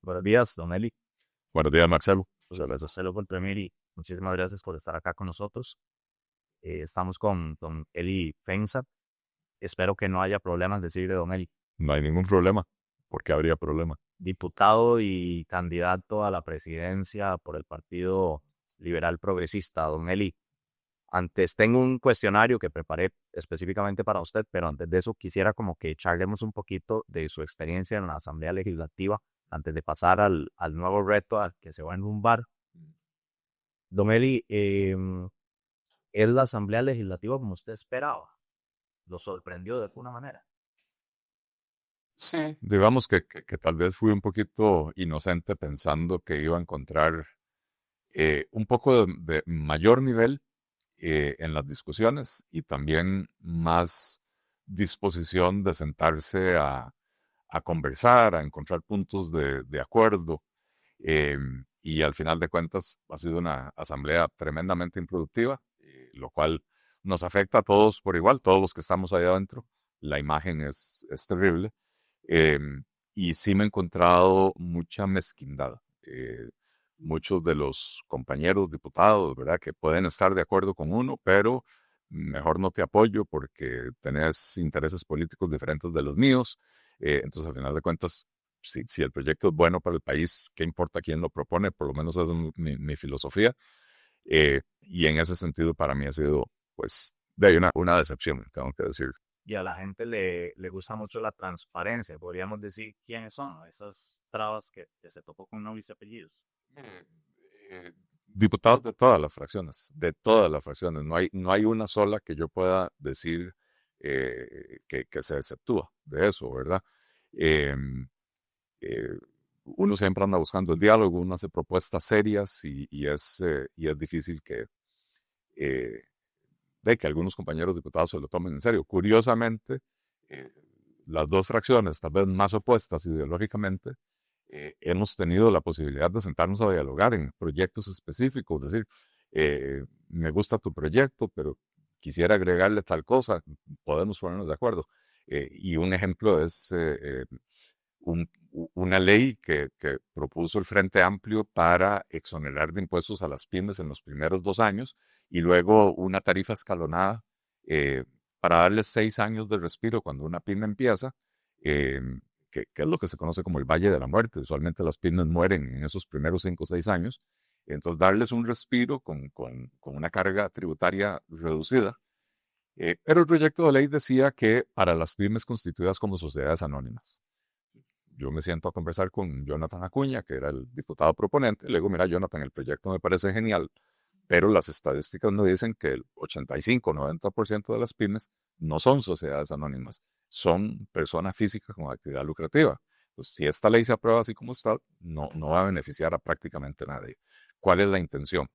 Buenos días, don Eli. Buenos días, Marcelo. Muchas gracias a usted por venir y muchísimas gracias por estar acá con nosotros. Estamos con don Eli Feinsack. Espero que no haya problemas de decirle don Eli. No hay ningún problema. ¿Por qué habría problema? Diputado y candidato a la presidencia por el Partido Liberal Progresista, don Eli. Antes tengo un cuestionario que preparé específicamente para usted, pero antes de eso quisiera como que charlemos un poquito de su experiencia en la Asamblea Legislativa antes de pasar al nuevo reto al que se va a enrumbar. Don Eli, ¿es la Asamblea Legislativa como usted esperaba? ¿Lo sorprendió de alguna manera? Sí. Digamos que tal vez fui un poquito inocente pensando que iba a encontrar un poco de mayor nivel en las discusiones y también más disposición de sentarse a conversar, a encontrar puntos de acuerdo. Y al final de cuentas ha sido una asamblea tremendamente improductiva, lo cual nos afecta a todos por igual, todos los que estamos ahí adentro. La imagen es terrible. Y sí me he encontrado mucha mezquindad. Muchos de los compañeros diputados, ¿verdad? Que pueden estar de acuerdo con uno, pero mejor no te apoyo porque tenés intereses políticos diferentes de los míos. Entonces, al final de cuentas, si el proyecto es bueno para el país, ¿qué importa quién lo propone? Por lo menos esa es mi filosofía. Y en ese sentido, para mí ha sido, pues, una decepción, tengo que decir. Y a la gente le gusta mucho la transparencia. Podríamos decir quiénes son esas trabas que se topó con nombres y apellidos. Diputados de todas las fracciones, de todas las fracciones. No hay una sola que yo pueda decir que se exceptúa de eso, ¿verdad? Eh, eh, Uno siempre anda buscando el diálogo, uno hace propuestas serias y es difícil eh, de que algunos compañeros diputados se lo tomen en serio. Curiosamente, eh, las dos fracciones, tal vez más opuestas ideológicamente, hemos tenido la posibilidad de sentarnos a dialogar en proyectos específicos, es decir, me gusta tu proyecto, pero quisiera agregarle tal cosa, podemos ponernos de acuerdo. Y un ejemplo es una ley que propuso el Frente Amplio para exonerar de impuestos a las pymes en los primeros 2 años y luego una tarifa escalonada eh, para darles 6 años de respiro cuando una pyme empieza, eh, que es lo que se conoce como el Valle de la Muerte. Usualmente las pymes mueren en esos primeros 5 o 6 años. Entonces, darles un respiro con una carga tributaria reducida. Pero el proyecto de ley decía que para las pymes constituidas como sociedades anónimas. Yo me siento a conversar con Jonathan Acuña, que era el diputado proponente, y le digo, mira, Jonathan, el proyecto me parece genial, pero las estadísticas nos dicen que el 85-90% de las pymes no son sociedades anónimas, son personas físicas con actividad lucrativa. Pues si esta ley se aprueba así como está, no va a beneficiar a prácticamente nadie. ¿Cuál es la intención?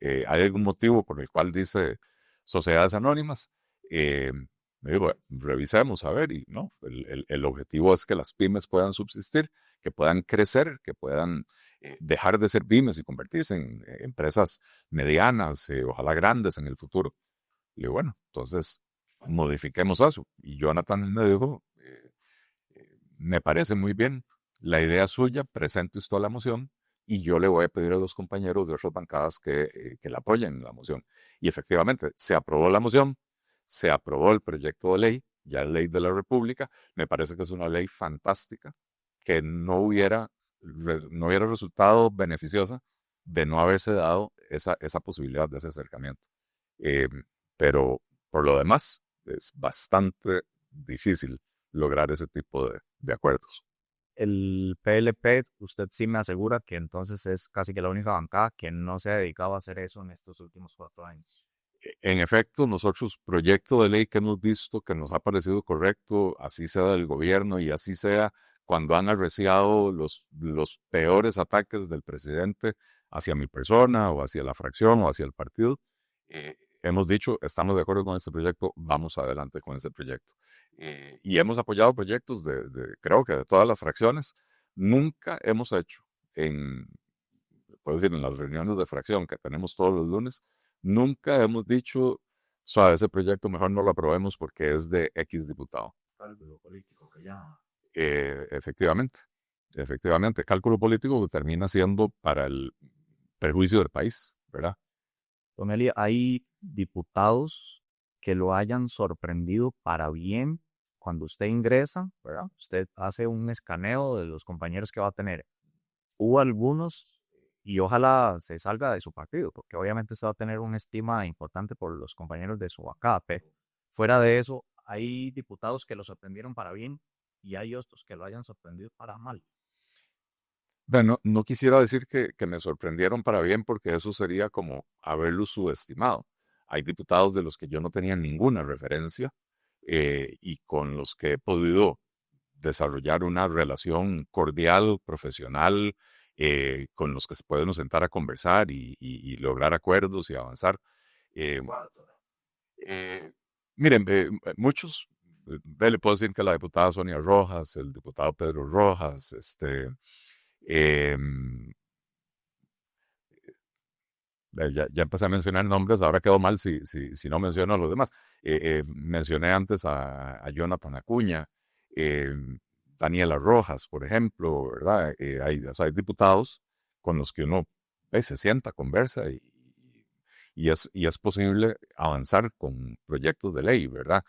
¿Hay algún motivo por el cual dice sociedades anónimas? Eh, Digo, revisemos a ver, y no, el objetivo es que las pymes puedan subsistir, que puedan crecer, que puedan dejar de ser pymes y convertirse en empresas medianas, ojalá grandes en el futuro. Y bueno, entonces modifiquemos eso. Y Jonathan me dijo, me parece muy bien la idea suya, presente usted la moción y yo le voy a pedir a los compañeros de otras bancadas que la apoyen en la moción. Y efectivamente, se aprobó la moción, se aprobó el proyecto de ley, ya es ley de la República. Me parece que es una ley fantástica, que no hubiera resultado beneficiosa de no haberse dado esa posibilidad de ese acercamiento. Eh, pero por lo demás, es bastante difícil lograr ese tipo de acuerdos. El PLP, usted sí me asegura que entonces es casi que la única bancada que no se ha dedicado a hacer eso en estos últimos 4 años. En efecto, nosotros, proyecto de ley que hemos visto que nos ha parecido correcto, así sea del gobierno y así sea cuando han arreciado los peores ataques del presidente hacia mi persona o hacia la fracción o hacia el partido, hemos dicho, estamos de acuerdo con este proyecto, vamos adelante con ese proyecto. Y hemos apoyado proyectos creo que de todas las fracciones. Nunca hemos hecho puedo decir, en las reuniones de fracción que tenemos todos los lunes, nunca hemos dicho, suave, ese proyecto mejor no lo aprobemos porque es de X diputado. Cálculo político que llama. Efectivamente. efectivamente, cálculo político que termina siendo para el perjuicio del país, ¿verdad? Don Eli, ¿hay diputados que lo hayan sorprendido para bien cuando usted ingresa, ¿verdad? Usted hace un escaneo de los compañeros que va a tener. Hubo algunos, y ojalá se salga de su partido, porque obviamente usted va a tener una estima importante por los compañeros de su bancada, pero fuera de eso, hay diputados que lo sorprendieron para bien y hay otros que lo hayan sorprendido para mal. Bueno, no quisiera decir que me sorprendieron para bien porque eso sería como haberlo subestimado. Hay diputados de los que yo no tenía ninguna referencia y con los que he podido desarrollar una relación cordial, profesional, con los que se pueden sentar a conversar y lograr acuerdos y avanzar. Eh, eh, Miren, muchos, le puedo decir que la diputada Sonia Rojas, el diputado Pedro Rojas, em, ya empecé a mencionar nombres, ahora quedó mal si no menciono a los demás. Mencioné antes a Jonathan Acuña, eh, Daniela Rojas, por ejemplo, ¿verdad? O sea, hay diputados con los que uno se sienta, conversa y es posible avanzar con proyectos de ley, ¿verdad?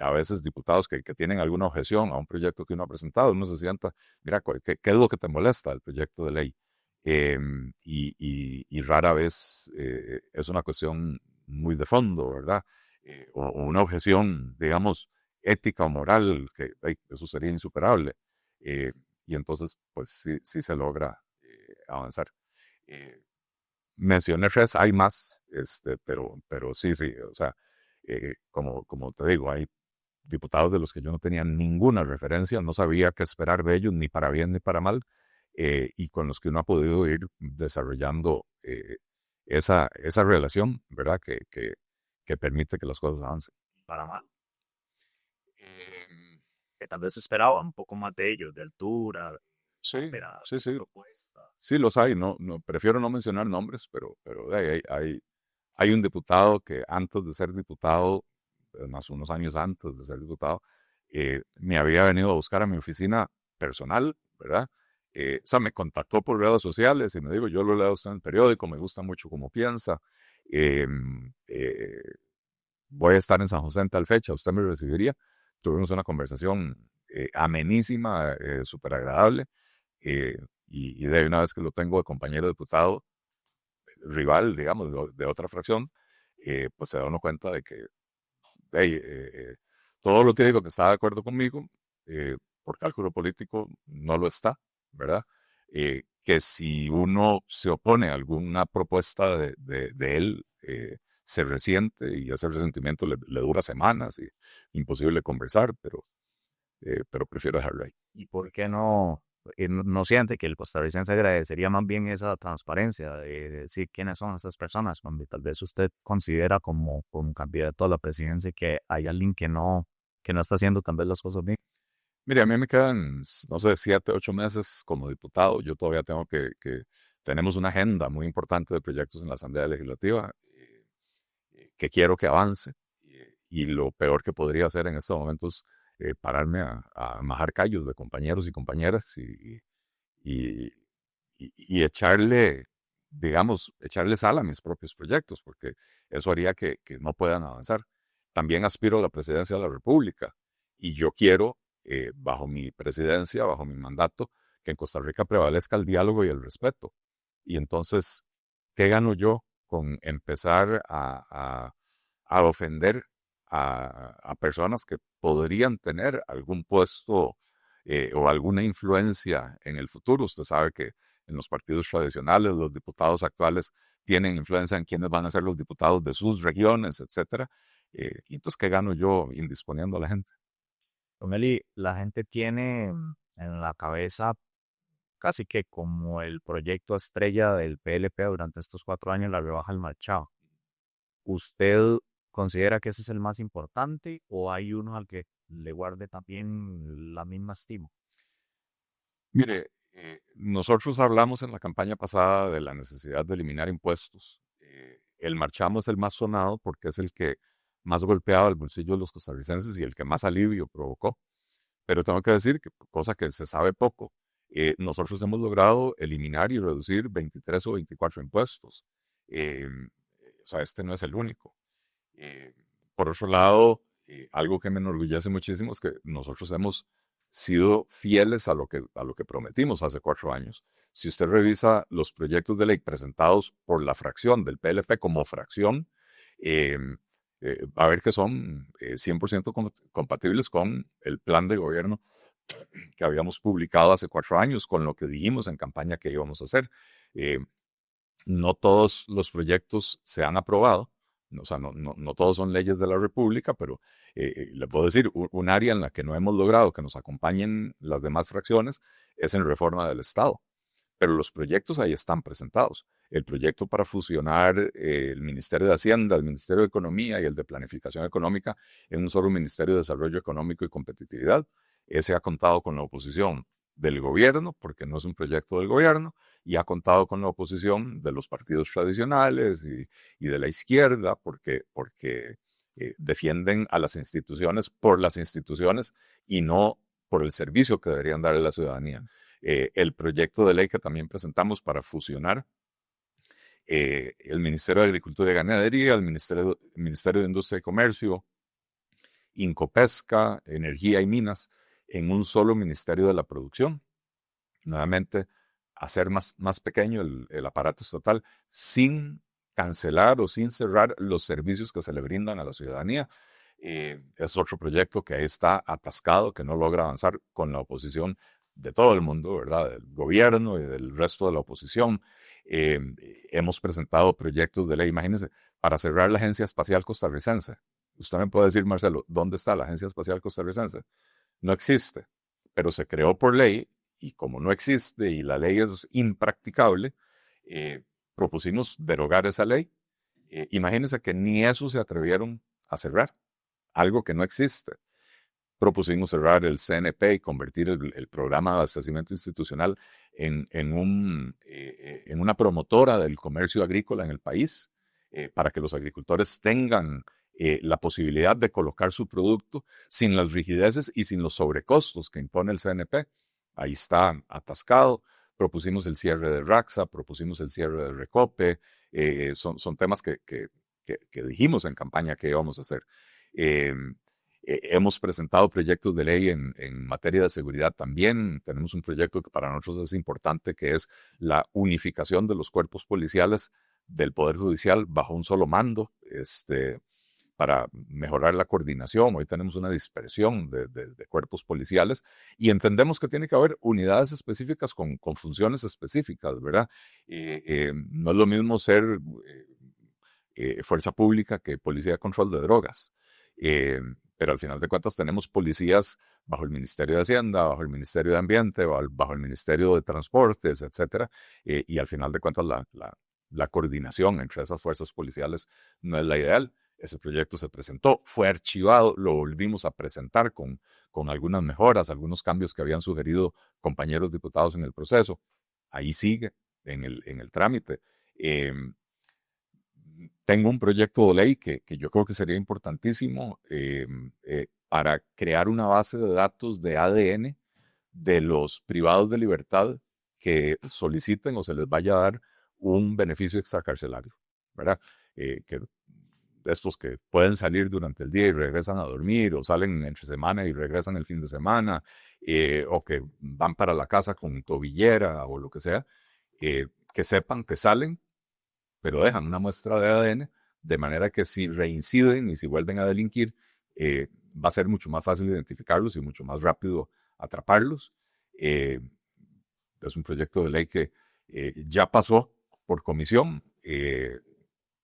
A veces diputados que tienen alguna objeción a un proyecto que uno ha presentado, uno se sienta, mira, ¿qué es lo que te molesta del proyecto de ley? Y rara vez es una cuestión muy de fondo, ¿verdad? O una objeción, digamos, ética o moral, que eso sería insuperable. Eh, y entonces, pues sí se logra avanzar. Eh, Mencioné tres, hay más, pero sí, o sea, como te digo, hay diputados de los que yo no tenía ninguna referencia, no sabía qué esperar de ellos, ni para bien ni para mal, y con los que uno ha podido ir desarrollando esa relación, ¿verdad? Que permite que las cosas avancen. Para mal. Eh, Que tal vez esperaba un poco más de ellos, de altura, sí, pero sí, sí, propuesta. sí los hay, prefiero no mencionar nombres, pero hay un diputado que antes de ser diputado, más unos años antes de ser diputado, me había venido a buscar a mi oficina personal, ¿verdad? O sea, me contactó por redes sociales y me dijo, yo lo leo a usted en el periódico, me gusta mucho cómo piensa, eh, eh, voy a estar en San José en tal fecha, usted me recibiría. Tuvimos una conversación amenísima, súper agradable, eh, y de una vez que lo tengo de compañero diputado, rival, digamos, de otra fracción, pues se da uno cuenta de que hey, todo lo que digo que está de acuerdo conmigo, por cálculo político no lo está, ¿verdad? Que si uno se opone a alguna propuesta de él, se resiente y ese resentimiento le dura semanas y imposible conversar, pero prefiero dejarlo ahí. ¿Y por qué no, no siente que el costarricense agradecería más bien esa transparencia de decir quiénes son esas personas, cuando tal vez usted considera como candidato a la presidencia que hay alguien que no está haciendo tal vez las cosas bien? Mire, a mí me quedan, no sé, 7, 8 meses como diputado. Yo todavía tengo tenemos una agenda muy importante de proyectos en la Asamblea Legislativa que quiero que avance. Y lo peor que podría hacer en estos momentos es pararme a majar callos de compañeros y compañeras y, y echarle, digamos, echarle sal a mis propios proyectos, porque eso haría que no puedan avanzar. También aspiro a la presidencia de la República y yo quiero, bajo mi presidencia, bajo mi mandato, que en Costa Rica prevalezca el diálogo y el respeto. Y entonces, ¿qué gano yo con empezar a ofender a personas que podrían tener algún puesto o alguna influencia en el futuro? Usted sabe que en los partidos tradicionales los diputados actuales tienen influencia en quienes van a ser los diputados de sus regiones, etcétera. Y entonces, ¿qué gano yo indisponiendo a la gente? Don Eli, la gente tiene en la cabeza casi que como el proyecto estrella del PLP durante estos 4 años, la rebaja al marchado. ¿Usted considera que ese es el más importante o hay uno al que le guarde también la misma estima? Mire, nosotros hablamos en la campaña pasada de la necesidad de eliminar impuestos. El marchamo es el más sonado porque es el que más golpeaba el bolsillo de los costarricenses y el que más alivio provocó. Pero tengo que decir que, cosa que se sabe poco, nosotros hemos logrado eliminar y reducir 23 o 24 impuestos. Eh, o sea, este no es el único. Eh, por otro lado, algo que me enorgullece muchísimo es que nosotros hemos sido fieles a lo que prometimos hace 4 años. Si usted revisa los proyectos de ley presentados por la fracción del PLP como fracción, eh, va a ver que son 100% compatibles con el plan de gobierno que habíamos publicado hace 4 años, con lo que dijimos en campaña que íbamos a hacer. Eh, no todos los proyectos se han aprobado, o sea, no todos son leyes de la República, pero le puedo decir, un área en la que no hemos logrado que nos acompañen las demás fracciones es en reforma del Estado. Pero los proyectos ahí están presentados. El proyecto para fusionar el Ministerio de Hacienda, el Ministerio de Economía y el de Planificación Económica en un solo Ministerio de Desarrollo Económico y Competitividad, ese ha contado con la oposición del gobierno, porque no es un proyecto del gobierno, y ha contado con la oposición de los partidos tradicionales y de la izquierda, porque defienden a las instituciones por las instituciones y no por el servicio que deberían darle a la ciudadanía. El proyecto de ley que también presentamos para fusionar el Ministerio de Agricultura y Ganadería, el Ministerio de Industria y Comercio, Incopesca, Energía y Minas, en un solo Ministerio de la Producción. Nuevamente, hacer más pequeño el aparato estatal sin cancelar o sin cerrar los servicios que se le brindan a la ciudadanía. Es otro proyecto que ahí está atascado, que no logra avanzar con la oposición de todo el mundo, ¿verdad? Del gobierno y del resto de la oposición. Hemos presentado proyectos de ley, imagínense, para cerrar la Agencia Espacial Costarricense. Usted me puede decir, Marcelo, ¿dónde está la Agencia Espacial Costarricense? No existe, pero se creó por ley y como no existe y la ley es impracticable, propusimos derogar esa ley. Imagínense que ni eso se atrevieron a cerrar, algo que no existe. Propusimos cerrar el CNP y convertir el programa de abastecimiento institucional en una promotora del comercio agrícola en el país, para que los agricultores tengan la posibilidad de colocar su producto sin las rigideces y sin los sobrecostos que impone el CNP. Ahí está atascado. Propusimos el cierre de Raxa, propusimos el cierre de Recope. Son temas que dijimos en campaña que íbamos a hacer. Hemos presentado proyectos de ley en materia de seguridad también. Tenemos un proyecto que para nosotros es importante, que es la unificación de los cuerpos policiales del Poder Judicial bajo un solo mando, para mejorar la coordinación. Hoy tenemos una dispersión de cuerpos policiales y entendemos que tiene que haber unidades específicas con funciones específicas, ¿verdad? No es lo mismo ser fuerza pública que policía de control de drogas. Pero al final de cuentas tenemos policías bajo el Ministerio de Hacienda, bajo el Ministerio de Ambiente, bajo el Ministerio de Transportes, etcétera, y al final de cuentas la coordinación entre esas fuerzas policiales no es la ideal. Ese proyecto se presentó, fue archivado, lo volvimos a presentar con algunas mejoras, algunos cambios que habían sugerido compañeros diputados en el proceso. Ahí sigue en el trámite. Tengo un proyecto de ley que yo creo que sería importantísimo para crear una base de datos de ADN de los privados de libertad que soliciten o se les vaya a dar un beneficio extracarcelario, ¿verdad? Que de estos que pueden salir durante el día y regresan a dormir, o salen entre semana y regresan el fin de semana, o que van para la casa con tobillera o lo que sea, que sepan que salen, pero dejan una muestra de ADN, de manera que si reinciden y si vuelven a delinquir, va a ser mucho más fácil identificarlos y mucho más rápido atraparlos. Es un proyecto de ley que ya pasó por comisión.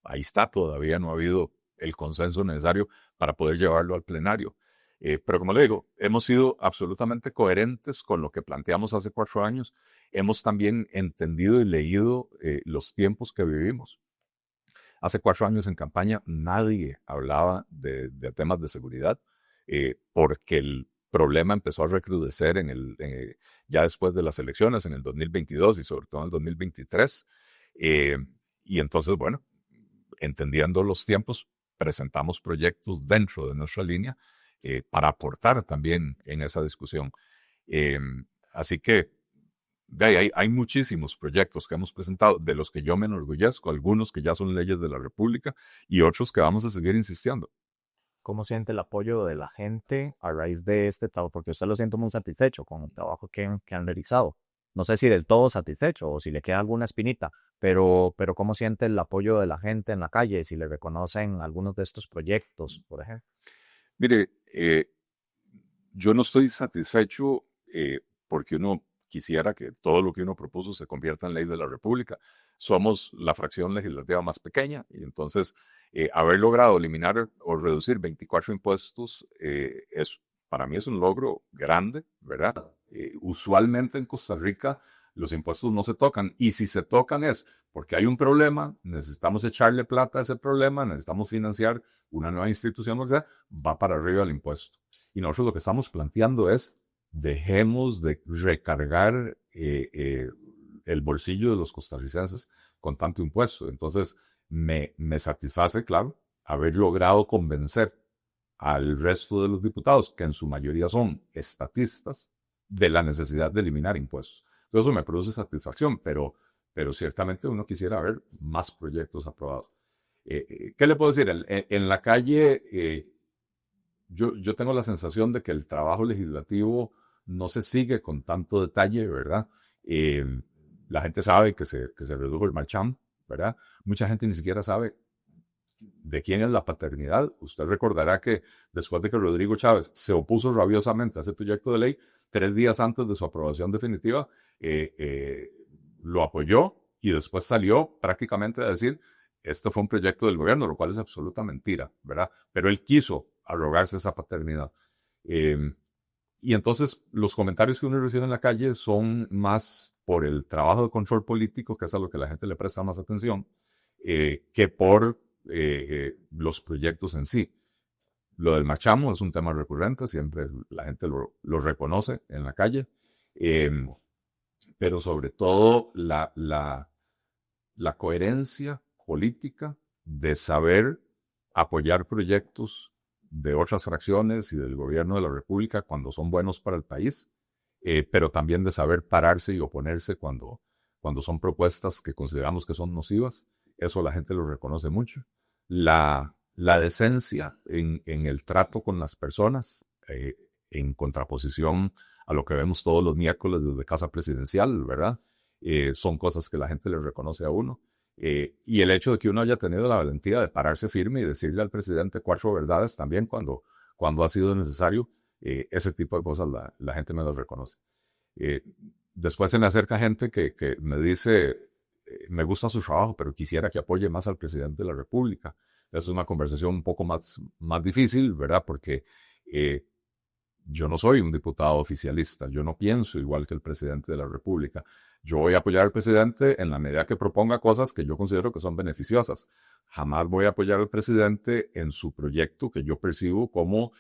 Ahí está, todavía no ha habido el consenso necesario para poder llevarlo al plenario. Pero como le digo, hemos sido absolutamente coherentes con lo que planteamos hace 4 años. Hemos también entendido y leído los tiempos que vivimos. Hace 4 años en campaña nadie hablaba de temas de seguridad, porque el problema empezó a recrudecer ya después de las elecciones, en el 2022 y sobre todo en el 2023. Y entonces, bueno, entendiendo los tiempos, presentamos proyectos dentro de nuestra línea para aportar también en esa discusión. Así que hay muchísimos proyectos que hemos presentado, de los que yo me enorgullezco, algunos que ya son leyes de la República y otros que vamos a seguir insistiendo. ¿Cómo siente el apoyo de la gente a raíz de este trabajo? Porque usted lo siento muy satisfecho con el trabajo que han realizado. No sé si del todo satisfecho o si le queda alguna espinita, pero ¿cómo siente el apoyo de la gente en la calle? Si le reconocen algunos de estos proyectos, por ejemplo. Mire, yo no estoy satisfecho porque uno quisiera que todo lo que uno propuso se convierta en ley de la República. Somos la fracción legislativa más pequeña y entonces haber logrado eliminar o reducir 24 impuestos para mí es un logro grande, ¿verdad? Usualmente en Costa Rica los impuestos no se tocan y si se tocan es porque hay un problema, necesitamos echarle plata a ese problema, necesitamos financiar una nueva institución, o sea, va para arriba el impuesto. Y nosotros lo que estamos planteando es, dejemos de recargar el bolsillo de los costarricenses con tanto impuesto. Entonces, me satisface, claro, haber logrado convencer al resto de los diputados, que en su mayoría son estatistas, de la necesidad de eliminar impuestos. Entonces, eso me produce satisfacción, pero ciertamente uno quisiera ver más proyectos aprobados. ¿Qué le puedo decir? En la calle, yo tengo la sensación de que el trabajo legislativo no se sigue con tanto detalle, ¿verdad? Eh, la gente sabe que se redujo el marcham, ¿verdad? Mucha gente ni siquiera sabe de quién es la paternidad. Usted recordará que después de que Rodrigo Chávez se opuso rabiosamente a ese proyecto de ley, 3 días antes de su aprobación definitiva, lo apoyó y después salió prácticamente a decir, esto fue un proyecto del gobierno, lo cual es absoluta mentira, ¿verdad? Pero él quiso arrogarse esa paternidad. Eh, y entonces los comentarios que uno recibe en la calle son más por el trabajo de control político, que es a lo que la gente le presta más atención, que por los proyectos en sí. Lo del marchamo es un tema recurrente, siempre la gente lo reconoce en la calle, eh, pero sobre todo la coherencia política de saber apoyar proyectos de otras fracciones y del gobierno de la República cuando son buenos para el país, pero también de saber pararse y oponerse cuando son propuestas que consideramos que son nocivas. Eso la gente lo reconoce mucho. La decencia en el trato con las personas, en contraposición a lo que vemos todos los miércoles desde Casa Presidencial, ¿verdad? Son cosas que la gente le reconoce a uno. Y el hecho de que uno haya tenido la valentía de pararse firme y decirle al presidente 4 verdades también cuando ha sido necesario, ese tipo de cosas la gente me lo reconoce. Eh, Después se me acerca gente que me dice, me gusta su trabajo, pero quisiera que apoye más al presidente de la República. Es una conversación un poco más difícil, ¿verdad? Porque yo no soy un diputado oficialista, yo no pienso igual que el presidente de la República. Yo voy a apoyar al presidente en la medida que proponga cosas que yo considero que son beneficiosas. Jamás voy a apoyar al presidente en su proyecto que yo percibo como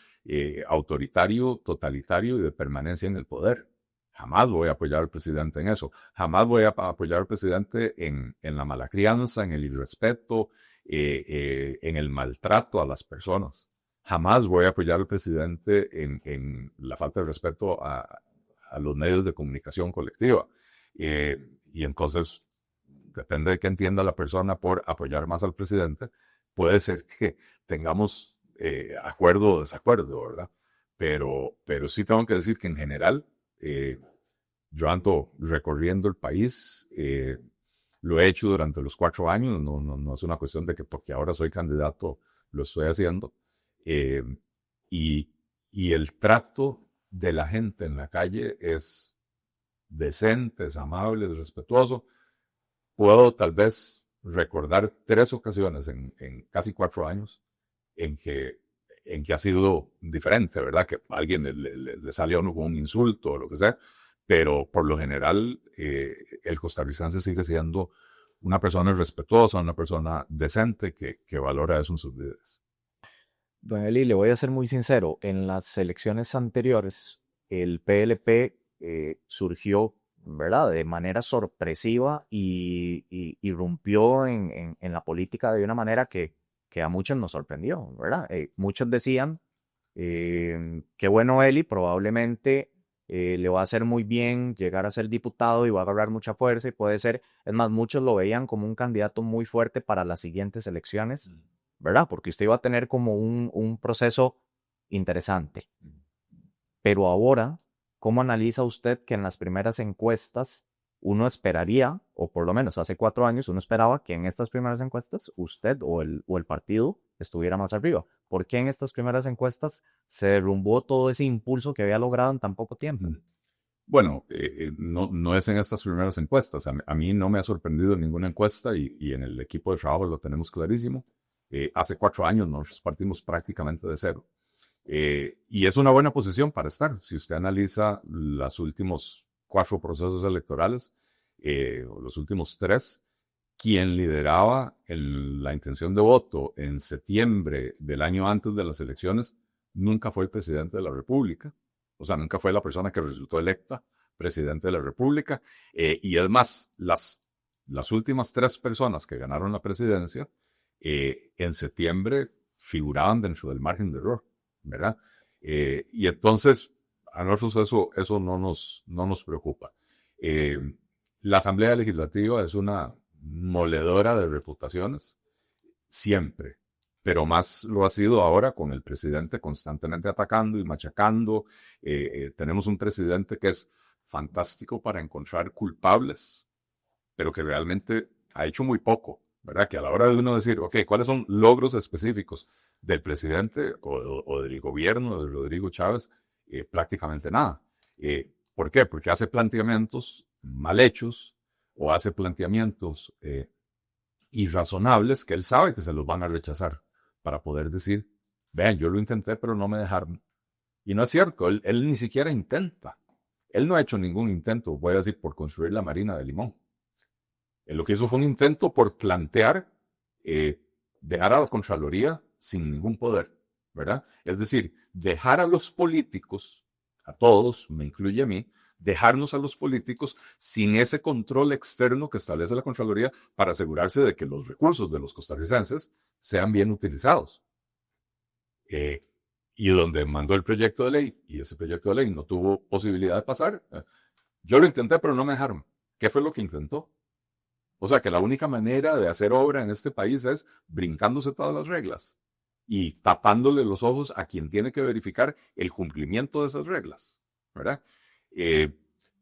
autoritario, totalitario y de permanencia en el poder. Jamás voy a apoyar al presidente en eso. Jamás voy a apoyar al presidente en la mala crianza, en el irrespeto, en el maltrato a las personas. Jamás voy a apoyar al presidente en la falta de respeto a los medios de comunicación colectiva. Y entonces, depende de qué entienda la persona por apoyar más al presidente, puede ser que tengamos acuerdo o desacuerdo, ¿verdad? Pero sí tengo que decir que en general, yo ando recorriendo el país, lo he hecho durante los 4 años, no es una cuestión de que porque ahora soy candidato lo estoy haciendo. Eh, y, y el trato de la gente en la calle es decente, es amable, es respetuoso. Puedo tal vez recordar 3 ocasiones en casi 4 años en que ha sido diferente, ¿verdad? Que a alguien le sale a uno con un insulto o lo que sea, pero por lo general el costarricense sigue siendo una persona respetuosa, una persona decente que valora eso en sus vidas. Don Eli, le voy a ser muy sincero, en las elecciones anteriores el PLP surgió, ¿verdad?, de manera sorpresiva y irrumpió en la política de una manera que a muchos nos sorprendió, ¿verdad? Muchos decían, qué bueno Eli, probablemente le va a hacer muy bien llegar a ser diputado y va a agarrar mucha fuerza y puede ser, es más, muchos lo veían como un candidato muy fuerte para las siguientes elecciones, ¿verdad? Porque usted iba a tener como un proceso interesante. Pero ahora, ¿cómo analiza usted que en las primeras encuestas uno esperaría, o por lo menos hace 4 años uno esperaba que en estas primeras encuestas usted o el partido estuviera más arriba? ¿Por qué en estas primeras encuestas se derrumbó todo ese impulso que había logrado en tan poco tiempo? Bueno, no es en estas primeras encuestas. A mí no me ha sorprendido ninguna encuesta y en el equipo de trabajo lo tenemos clarísimo. Hace 4 años nos partimos prácticamente de cero. Y es una buena posición para estar. Si usted analiza los últimos 4 procesos electorales, o los últimos 3, quien lideraba la intención de voto en septiembre del año antes de las elecciones nunca fue el presidente de la República. O sea, nunca fue la persona que resultó electa presidente de la República. Y además, las últimas 3 personas que ganaron la presidencia en septiembre figuraban dentro del margen de error, ¿verdad? Y entonces, a nosotros eso no nos preocupa. La Asamblea Legislativa es una moledora de reputaciones, siempre, pero más lo ha sido ahora con el presidente constantemente atacando y machacando. Tenemos un presidente que es fantástico para encontrar culpables, pero que realmente ha hecho muy poco, ¿verdad? Que a la hora de uno decir, ok, ¿cuáles son logros específicos del presidente o del gobierno de Rodrigo Chávez? Prácticamente nada. ¿Por qué? Porque hace planteamientos mal hechos o hace planteamientos irrazonables que él sabe que se los van a rechazar para poder decir, vean, yo lo intenté, pero no me dejaron. Y no es cierto, él ni siquiera intenta. Él no ha hecho ningún intento, voy a decir, por construir la Marina de Limón. Él lo que hizo fue un intento por plantear dejar a la Contraloría sin ningún poder, ¿verdad? Es decir, dejar a los políticos, a todos, me incluye a mí, dejarnos a los políticos sin ese control externo que establece la Contraloría para asegurarse de que los recursos de los costarricenses sean bien utilizados. Y donde mandó el proyecto de ley, y ese proyecto de ley no tuvo posibilidad de pasar, yo lo intenté, pero no me dejaron. ¿Qué fue lo que intentó? O sea, que la única manera de hacer obra en este país es brincándose todas las reglas y tapándole los ojos a quien tiene que verificar el cumplimiento de esas reglas, ¿verdad?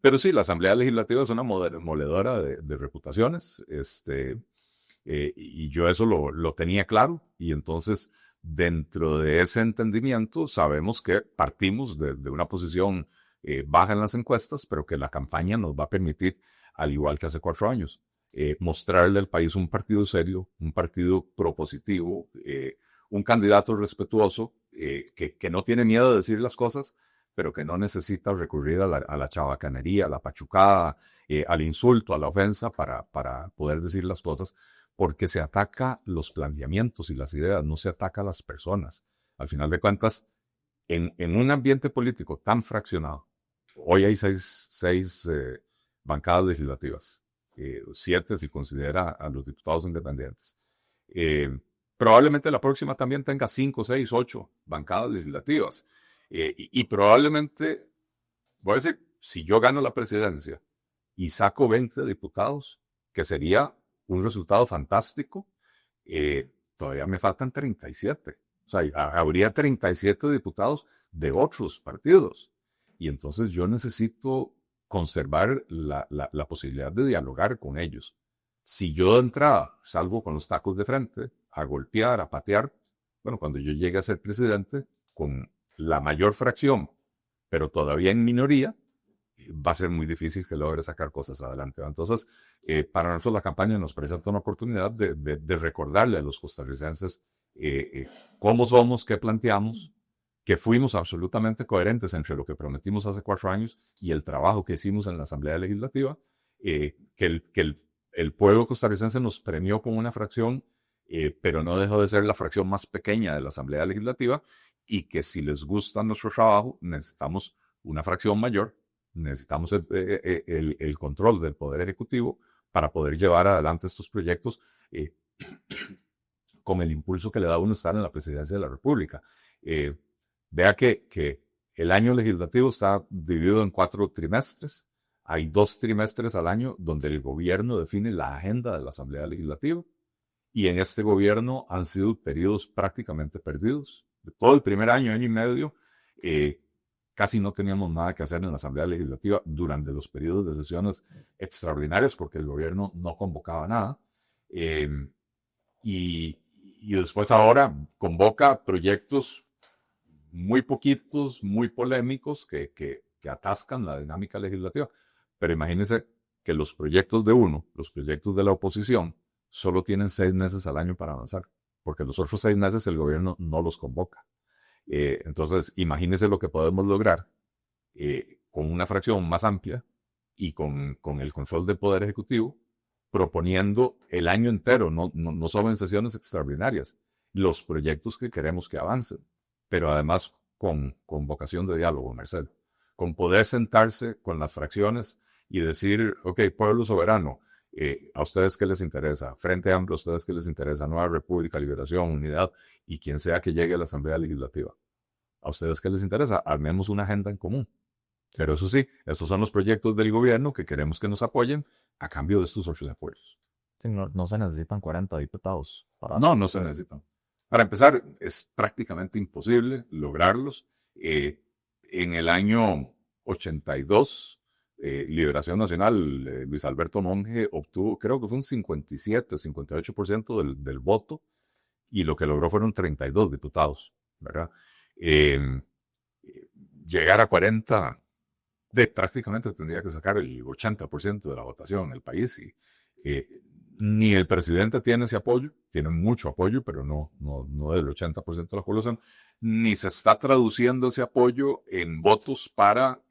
Pero sí, la Asamblea Legislativa es una moledora de reputaciones, y yo eso lo tenía claro, y entonces dentro de ese entendimiento sabemos que partimos de una posición baja en las encuestas, pero que la campaña nos va a permitir, al igual que hace 4 años, mostrarle al país un partido serio, un partido propositivo, un candidato respetuoso, que no tiene miedo de decir las cosas, pero que no necesita recurrir a la chabacanería, a la pachucada, al insulto, a la ofensa para poder decir las cosas, porque se ataca los planteamientos y las ideas, no se ataca a las personas. Al final de cuentas, en un ambiente político tan fraccionado, hoy hay seis bancadas legislativas, 7 si considera a los diputados independientes. Probablemente la próxima también tenga 5, 6, 8 bancadas legislativas. Y probablemente, voy a decir, si yo gano la presidencia y saco 20 diputados, que sería un resultado fantástico, todavía me faltan 37. O sea, habría 37 diputados de otros partidos. Y entonces yo necesito conservar la posibilidad de dialogar con ellos. Si yo de entrada salgo con los tacos de frente, a golpear, a patear, bueno, cuando yo llegue a ser presidente, con la mayor fracción, pero todavía en minoría, va a ser muy difícil que logre sacar cosas adelante. Entonces, para nosotros la campaña nos presenta una oportunidad de recordarle a los costarricenses cómo somos, qué planteamos, que fuimos absolutamente coherentes entre lo que prometimos hace 4 años y el trabajo que hicimos en la Asamblea Legislativa, que el pueblo costarricense nos premió con una fracción, pero no dejó de ser la fracción más pequeña de la Asamblea Legislativa, y que si les gusta nuestro trabajo, necesitamos una fracción mayor, necesitamos el control del Poder Ejecutivo para poder llevar adelante estos proyectos con el impulso que le da a uno estar en la presidencia de la República. Vea que el año legislativo está dividido en 4 trimestres. Hay 2 trimestres al año donde el gobierno define la agenda de la Asamblea Legislativa. Y en este gobierno han sido periodos prácticamente perdidos. De todo el primer año, año y medio, casi no teníamos nada que hacer en la Asamblea Legislativa durante los periodos de sesiones extraordinarias porque el gobierno no convocaba nada. Y después ahora convoca proyectos muy poquitos, muy polémicos que atascan la dinámica legislativa. Pero imagínense que los proyectos de uno, los proyectos de la oposición, solo tienen 6 meses al año para avanzar, porque los otros 6 meses el gobierno no los convoca. Entonces, imagínense lo que podemos lograr con una fracción más amplia y con el control del Poder Ejecutivo, proponiendo el año entero, no solo en sesiones extraordinarias, los proyectos que queremos que avancen, pero además con vocación de diálogo, Marcelo, con poder sentarse con las fracciones y decir, ok, pueblo soberano, ¿a ustedes qué les interesa? Frente Amplio, ¿a ustedes qué les interesa? Nueva República, Liberación, Unidad y quien sea que llegue a la Asamblea Legislativa. ¿A ustedes qué les interesa? Armemos una agenda en común. Pero eso sí, estos son los proyectos del gobierno que queremos que nos apoyen a cambio de estos 8 apoyos. Sí, no se necesitan 40 diputados. No se necesitan. Para empezar, es prácticamente imposible lograrlos. En el año 82, Liberación Nacional, Luis Alberto Monge obtuvo, creo que fue un 57 o 58% del voto, y lo que logró fueron 32 diputados, ¿verdad? Llegar a 40, prácticamente tendría que sacar el 80% de la votación en el país, y ni el presidente tiene ese apoyo, tiene mucho apoyo, pero no del 80% de la población, ni se está traduciendo ese apoyo en votos para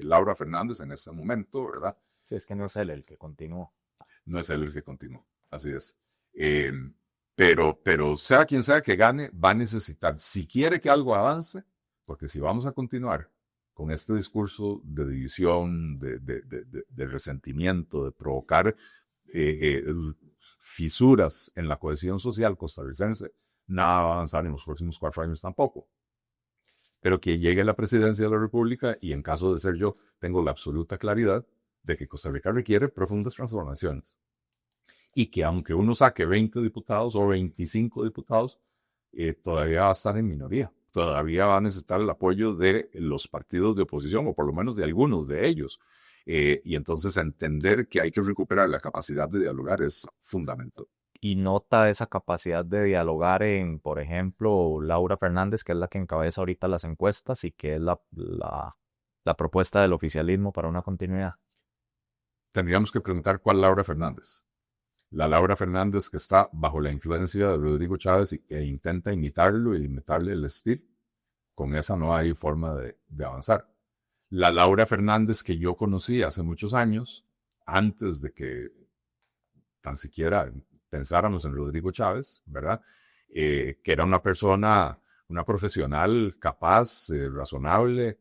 Laura Fernández en este momento, ¿verdad? Sí, es que no es él el que continuó. No es él el que continuó, así es. Pero sea quien sea que gane, va a necesitar, si quiere que algo avance, porque si vamos a continuar con este discurso de división, de resentimiento, de provocar fisuras en la cohesión social costarricense, nada va a avanzar en los próximos 4 años tampoco. Pero que llegue a la presidencia de la República, y en caso de ser yo, tengo la absoluta claridad de que Costa Rica requiere profundas transformaciones. Y que aunque uno saque 20 diputados o 25 diputados, todavía va a estar en minoría. Todavía va a necesitar el apoyo de los partidos de oposición, o por lo menos de algunos de ellos. Y entonces entender que hay que recuperar la capacidad de dialogar es fundamental. Y nota esa capacidad de dialogar en, por ejemplo, Laura Fernández, que es la que encabeza ahorita las encuestas y que es la propuesta del oficialismo para una continuidad. Tendríamos que preguntar cuál Laura Fernández. La Laura Fernández que está bajo la influencia de Rodrigo Chávez e intenta imitarlo y imitarle el estilo. Con esa no hay forma de avanzar. La Laura Fernández que yo conocí hace muchos años, antes de que tan siquiera pensáramos en Rodrigo Chávez, ¿verdad? Que era una persona, una profesional capaz, razonable,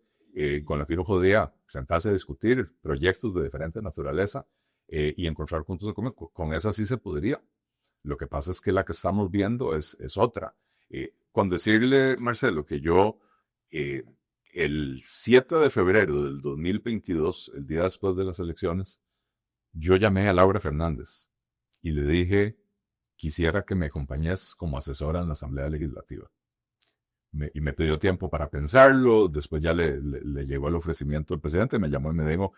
con la que uno podía sentarse a discutir proyectos de diferente naturaleza y encontrar puntos de común. Con esa sí se podría. Lo que pasa es que la que estamos viendo es otra. Con decirle, Marcelo, que yo el 7 de febrero del 2022, el día después de las elecciones, yo llamé a Laura Fernández y le dije, quisiera que me acompañes como asesora en la Asamblea Legislativa. Y me pidió tiempo para pensarlo, después ya le llegó el ofrecimiento del presidente, me llamó y me dijo,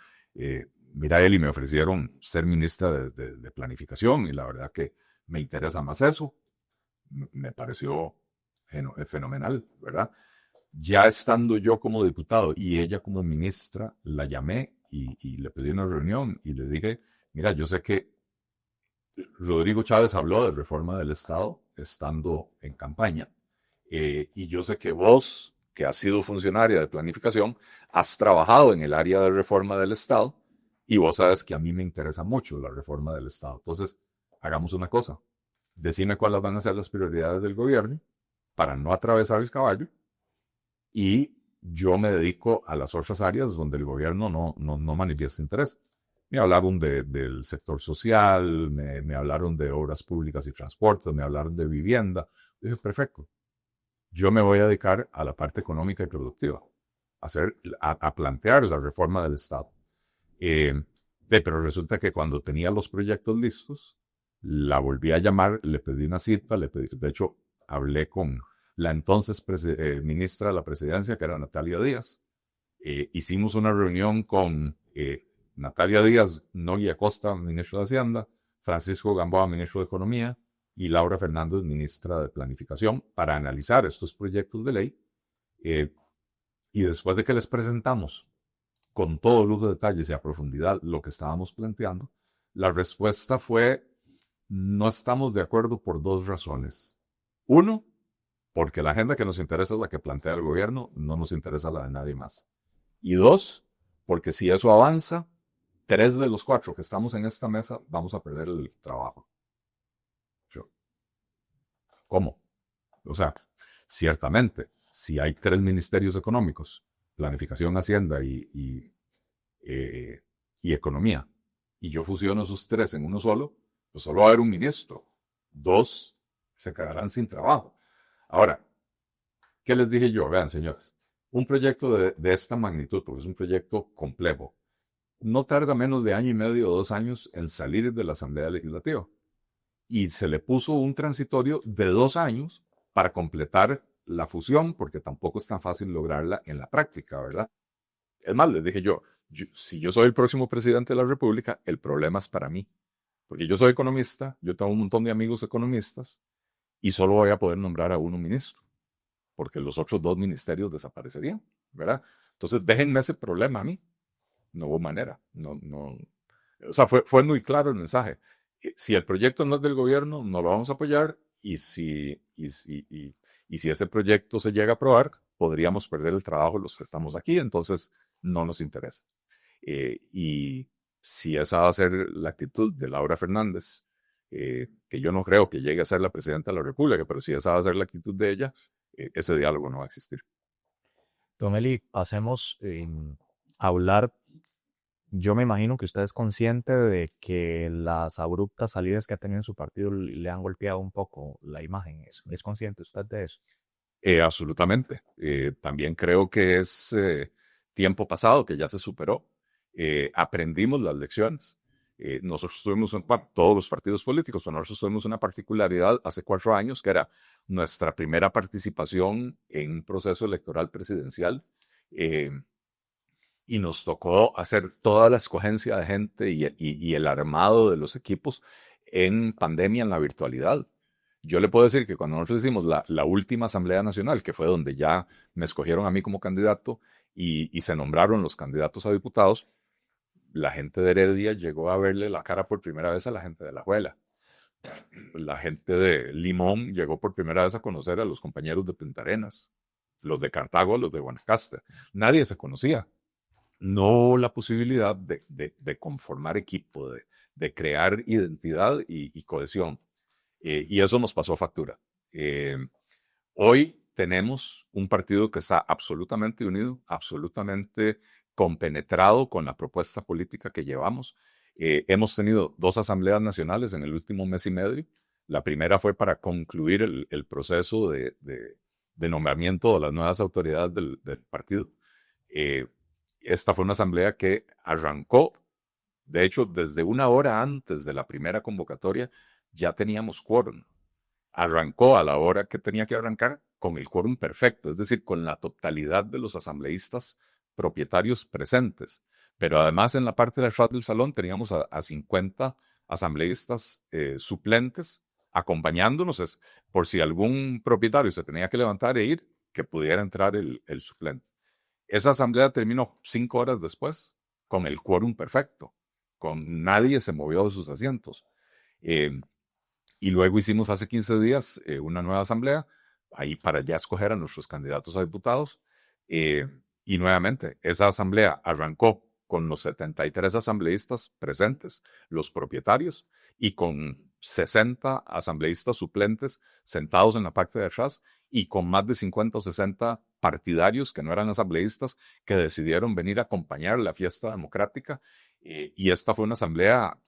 mira Eli, me ofrecieron ser ministra de Planificación y la verdad que me interesa más eso. Me pareció fenomenal, ¿verdad? Ya estando yo como diputado y ella como ministra, la llamé y le pedí una reunión y le dije, mira, yo sé que Rodrigo Chávez habló de reforma del Estado estando en campaña, y yo sé que vos, que has sido funcionaria de planificación, has trabajado en el área de reforma del Estado y vos sabes que a mí me interesa mucho la reforma del Estado. Entonces, hagamos una cosa, decime cuáles van a ser las prioridades del gobierno para no atravesar el caballo y yo me dedico a las otras áreas donde el gobierno no manifiesta interés. Me hablaron del sector social, me hablaron de obras públicas y transporte, me hablaron de vivienda. Dije, perfecto. Yo me voy a dedicar a la parte económica y productiva. a plantear la reforma del Estado. Pero resulta que cuando tenía los proyectos listos, la volví a llamar, le pedí una cita, de hecho, hablé con la entonces ministra de la Presidencia, que era Natalia Díaz. Hicimos una reunión con Natalia Díaz, Nogui Acosta, ministro de Hacienda, Francisco Gamboa, ministro de Economía, y Laura Fernández, ministra de Planificación, para analizar estos proyectos de ley. Y después de que les presentamos con todo lujo de detalles y a profundidad lo que estábamos planteando, la respuesta fue: no estamos de acuerdo por dos razones. Uno, porque la agenda que nos interesa es la que plantea el gobierno, no nos interesa la de nadie más. Y dos, porque si eso avanza, 3 de los 4 que estamos en esta mesa vamos a perder el trabajo. ¿Cómo? O sea, ciertamente, si hay 3 ministerios económicos, planificación, hacienda y economía, y yo fusiono esos 3 en uno solo, pues solo va a haber un ministro. 2 se quedarán sin trabajo. Ahora, ¿qué les dije yo? Vean, señores, un proyecto de esta magnitud, porque es un proyecto complejo, no tarda menos de 1 año y medio o 2 años en salir de la Asamblea Legislativa. Y se le puso un transitorio de 2 años para completar la fusión, porque tampoco es tan fácil lograrla en la práctica, ¿verdad? Es más, les dije yo, si yo soy el próximo presidente de la República, el problema es para mí. Porque yo soy economista, yo tengo un montón de amigos economistas, y solo voy a poder nombrar a uno ministro, porque los otros 2 ministerios desaparecerían, ¿verdad? Entonces, déjenme ese problema a mí. No hubo manera. O sea, fue muy claro el mensaje. Si el proyecto no es del gobierno, no lo vamos a apoyar, y si ese proyecto se llega a aprobar, podríamos perder el trabajo los que estamos aquí, entonces no nos interesa. Y si esa va a ser la actitud de Laura Fernández, que yo no creo que llegue a ser la presidenta de la República, pero si esa va a ser la actitud de ella, ese diálogo no va a existir. Don Eli, hacemos hablar. Yo me imagino que usted es consciente de que las abruptas salidas que ha tenido en su partido le han golpeado un poco la imagen. ¿Es consciente usted de eso? Absolutamente. También creo que es tiempo pasado, que ya se superó. Aprendimos las lecciones. Nosotros tuvimos, todos los partidos políticos, pero nosotros tuvimos una particularidad hace 4 años, que era nuestra primera participación en un proceso electoral presidencial. Y nos tocó hacer toda la escogencia de gente y el armado de los equipos en pandemia, en la virtualidad. Yo le puedo decir que cuando nosotros hicimos la última Asamblea Nacional, que fue donde ya me escogieron a mí como candidato y se nombraron los candidatos a diputados, la gente de Heredia llegó a verle la cara por primera vez a la gente de La Juela. La gente de Limón llegó por primera vez a conocer a los compañeros de Punta Arenas, los de Cartago, los de Guanacaste. Nadie se conocía. No la posibilidad de conformar equipo, de crear identidad y cohesión. Y eso nos pasó factura. Hoy tenemos un partido que está absolutamente unido, absolutamente compenetrado con la propuesta política que llevamos. Hemos tenido 2 asambleas nacionales en el último mes y medio. La primera fue para concluir el proceso de nombramiento de las nuevas autoridades del partido. Esta fue una asamblea que arrancó, de hecho, desde 1 hora antes de la primera convocatoria, ya teníamos quórum. Arrancó a la hora que tenía que arrancar con el quórum perfecto, es decir, con la totalidad de los asambleístas propietarios presentes. Pero además en la parte del atrás del salón teníamos a 50 asambleístas suplentes acompañándonos, por si algún propietario se tenía que levantar e ir, que pudiera entrar el suplente. Esa asamblea terminó 5 horas después con el quórum perfecto, con nadie se movió de sus asientos. Y luego hicimos hace 15 días una nueva asamblea, ahí para ya escoger a nuestros candidatos a diputados. Y nuevamente, esa asamblea arrancó con los 73 asambleístas presentes, los propietarios, y con 60 asambleístas suplentes sentados en la parte de atrás, y con más de 50 o 60 partidarios que no eran asambleístas que decidieron venir a acompañar la fiesta democrática. Y esta fue una asamblea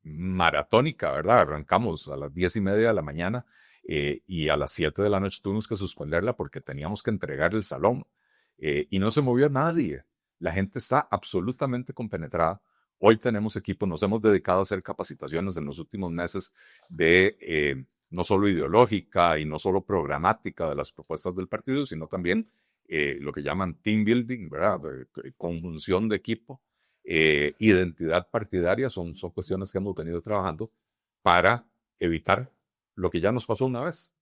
maratónica, ¿verdad? Arrancamos a las 10:30 de la mañana y a las 7 de la noche tuvimos que suspenderla porque teníamos que entregar el salón. y no se movió nadie. La gente está absolutamente compenetrada. Hoy tenemos equipos, nos hemos dedicado a hacer capacitaciones en los últimos meses de no solo ideológica y no solo programática de las propuestas del partido, sino también lo que llaman team building, ¿verdad? Conjunción de equipo, identidad partidaria, son cuestiones que hemos venido trabajando para evitar lo que ya nos pasó una vez.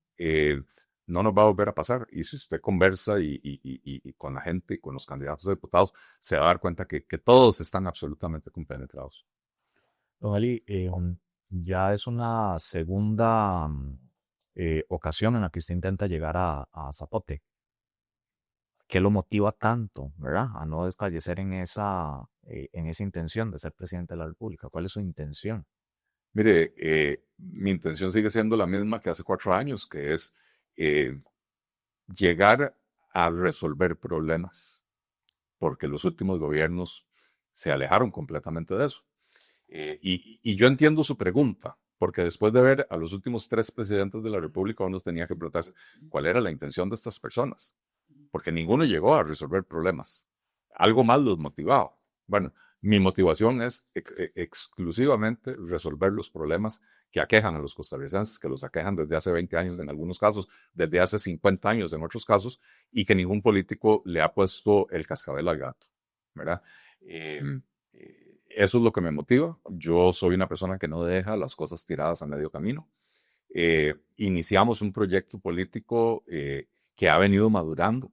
No nos va a volver a pasar. Y si usted conversa y con la gente y con los candidatos a diputados, se va a dar cuenta que todos están absolutamente compenetrados. Don Eli, ya es una segunda ocasión en la que usted intenta llegar a Zapote. ¿Qué lo motiva tanto, verdad? A no desfallecer en esa intención de ser presidente de la República. ¿Cuál es su intención? Mire, mi intención sigue siendo la misma que hace 4 años, que es eh, llegar a resolver problemas, porque los últimos gobiernos se alejaron completamente de eso. Y yo entiendo su pregunta, porque después de ver a los últimos 3 presidentes de la República, uno tenía que preguntarse cuál era la intención de estas personas, porque ninguno llegó a resolver problemas. Algo más los motivaba. Bueno, mi motivación es exclusivamente resolver los problemas que aquejan a los costarricenses, que los aquejan desde hace 20 años en algunos casos, desde hace 50 años en otros casos, y que ningún político le ha puesto el cascabel al gato, ¿verdad? Eso es lo que me motiva. Yo soy una persona que no deja las cosas tiradas a medio camino. Iniciamos un proyecto político que ha venido madurando.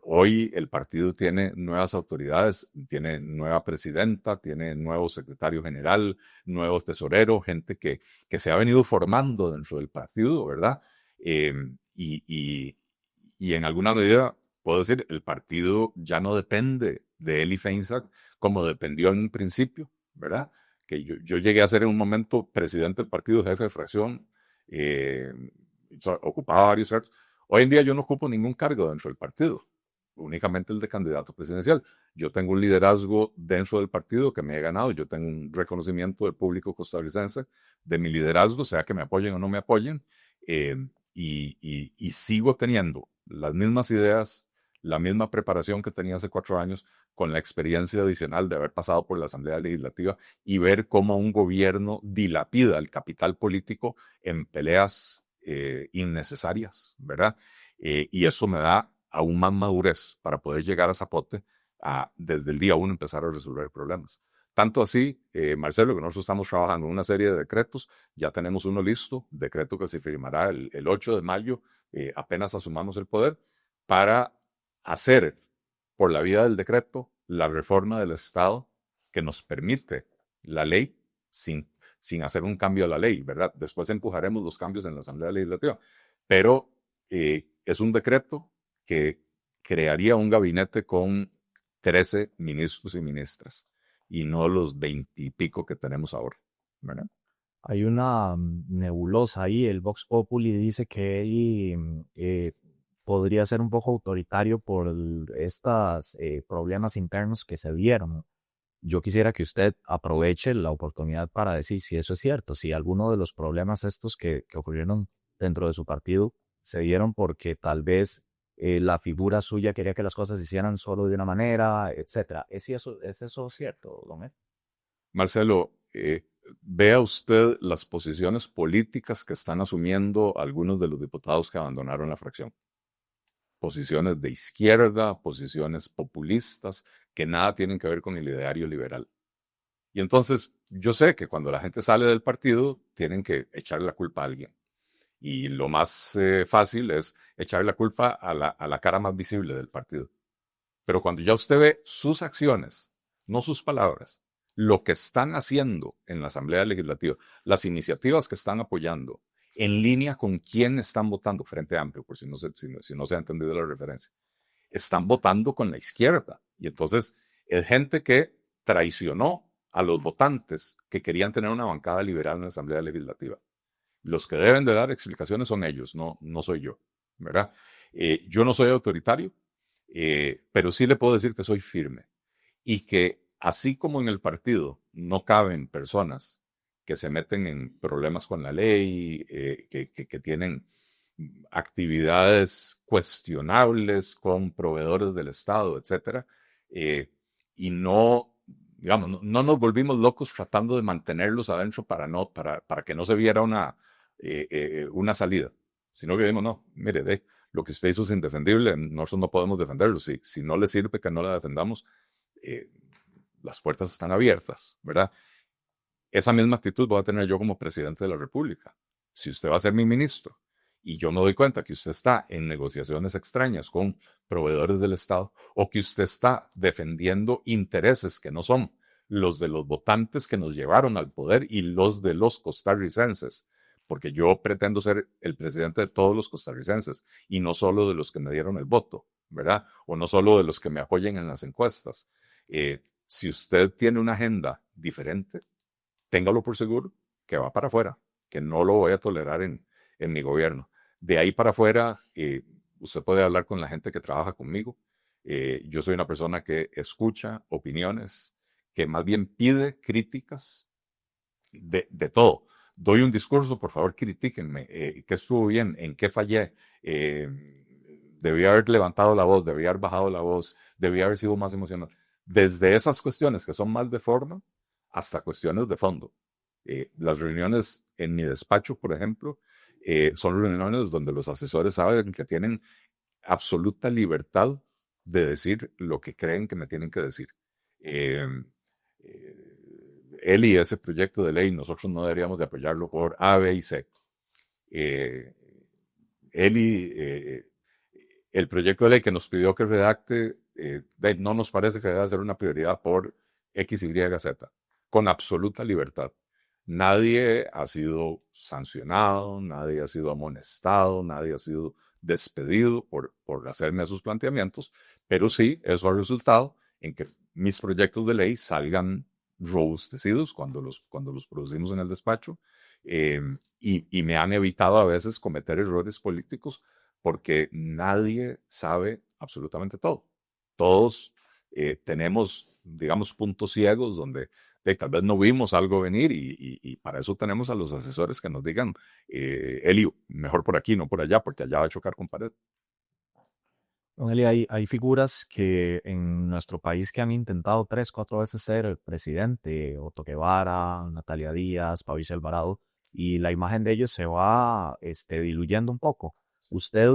Hoy el partido tiene nuevas autoridades, tiene nueva presidenta, tiene nuevo secretario general, nuevo tesorero, gente que se ha venido formando dentro del partido, ¿verdad? Eh, y, y, y en alguna medida, puedo decir, el partido ya no depende de Eli Feinsack como dependió en un principio, ¿verdad? Que yo llegué a ser en un momento presidente del partido, jefe de fracción, eh, ocupaba varios cargos. Hoy en día yo no ocupo ningún cargo dentro del partido, únicamente el de candidato presidencial. Yo tengo un liderazgo dentro del partido que me he ganado, yo tengo un reconocimiento del público costarricense de mi liderazgo, sea que me apoyen o no me apoyen, eh, y sigo teniendo las mismas ideas, la misma preparación que tenía hace 4 años, con la experiencia adicional de haber pasado por la Asamblea Legislativa y ver cómo un gobierno dilapida el capital político en peleas innecesarias, ¿verdad? Y eso me da aún más madurez para poder llegar a Zapote a, desde el día 1, empezar a resolver problemas. Tanto así, Marcelo, que nosotros estamos trabajando en una serie de decretos, ya tenemos uno listo, decreto que se firmará el 8 de mayo, apenas asumamos el poder, para hacer por la vía del decreto la reforma del Estado que nos permite la ley sin hacer un cambio a la ley, ¿verdad? Después empujaremos los cambios en la Asamblea Legislativa, pero es un decreto que crearía un gabinete con 13 ministros y ministras y no los 20 y pico que tenemos ahora, ¿verdad? Hay una nebulosa ahí. El Vox Populi dice que él podría ser un poco autoritario por estos problemas internos que se dieron. Yo quisiera que usted aproveche la oportunidad para decir si eso es cierto, si alguno de los problemas estos que ocurrieron dentro de su partido se dieron porque tal vez la figura suya quería que las cosas se hicieran solo de una manera, etcétera. ¿Es eso cierto, don Ed? Marcelo, vea usted las posiciones políticas que están asumiendo algunos de los diputados que abandonaron la fracción. Posiciones de izquierda, posiciones populistas, que nada tienen que ver con el ideario liberal. Y entonces, yo sé que cuando la gente sale del partido, tienen que echarle la culpa a alguien. Y lo más fácil es echarle la culpa a la cara más visible del partido. Pero cuando ya usted ve sus acciones, no sus palabras, lo que están haciendo en la Asamblea Legislativa, las iniciativas que están apoyando, en línea con quién están votando, Frente Amplio, por si no se ha entendido la referencia, están votando con la izquierda. Y entonces es gente que traicionó a los votantes que querían tener una bancada liberal en la Asamblea Legislativa. Los que deben de dar explicaciones son ellos, no soy yo, ¿verdad? Yo no soy autoritario, pero sí le puedo decir que soy firme y que así como en el partido no caben personas que se meten en problemas con la ley, que tienen actividades cuestionables con proveedores del Estado, etcétera, eh, y no, digamos, no nos volvimos locos tratando de mantenerlos adentro para que no se viera una salida, sino que dijimos, no, mire, lo que usted hizo es indefendible, nosotros no podemos defenderlo, si no le sirve que no la defendamos, eh, las puertas están abiertas, ¿verdad? Esa misma actitud voy a tener yo como presidente de la República. Si usted va a ser mi ministro y yo me doy cuenta que usted está en negociaciones extrañas con proveedores del Estado o que usted está defendiendo intereses que no son los de los votantes que nos llevaron al poder y los de los costarricenses, porque yo pretendo ser el presidente de todos los costarricenses y no solo de los que me dieron el voto, ¿verdad? O no solo de los que me apoyen en las encuestas. Si usted tiene una agenda diferente, téngalo por seguro que va para afuera, que no lo voy a tolerar en mi gobierno. De ahí para afuera, usted puede hablar con la gente que trabaja conmigo. Yo soy una persona que escucha opiniones, que más bien pide críticas de todo. Doy un discurso, por favor, critíquenme. ¿Qué estuvo bien? ¿En qué fallé? Debí haber levantado la voz, debí haber bajado la voz, debí haber sido más emocional. Desde esas cuestiones que son más de forma hasta cuestiones de fondo. Las reuniones en mi despacho, por ejemplo, son reuniones donde los asesores saben que tienen absoluta libertad de decir lo que creen que me tienen que decir. Eh, Él y ese proyecto de ley, nosotros no deberíamos de apoyarlo por A, B y C. Eh, él y el proyecto de ley que nos pidió que redacte, no nos parece que deba ser una prioridad por X, Y, Z, con absoluta libertad. Nadie ha sido sancionado, nadie ha sido amonestado, nadie ha sido despedido por hacerme esos planteamientos, pero sí, eso ha resultado en que mis proyectos de ley salgan robustecidos cuando los producimos en el despacho, y me han evitado a veces cometer errores políticos porque nadie sabe absolutamente todo. Todos tenemos, digamos, puntos ciegos donde tal vez no vimos algo venir y para eso tenemos a los asesores que nos digan, Eli, mejor por aquí, no por allá, porque allá va a chocar con pared. Don Eli, hay figuras que en nuestro país que han intentado 3, 4 veces ser el presidente, Otto Guevara, Natalia Díaz, Patricia Alvarado, y la imagen de ellos se va diluyendo un poco. ¿Usted,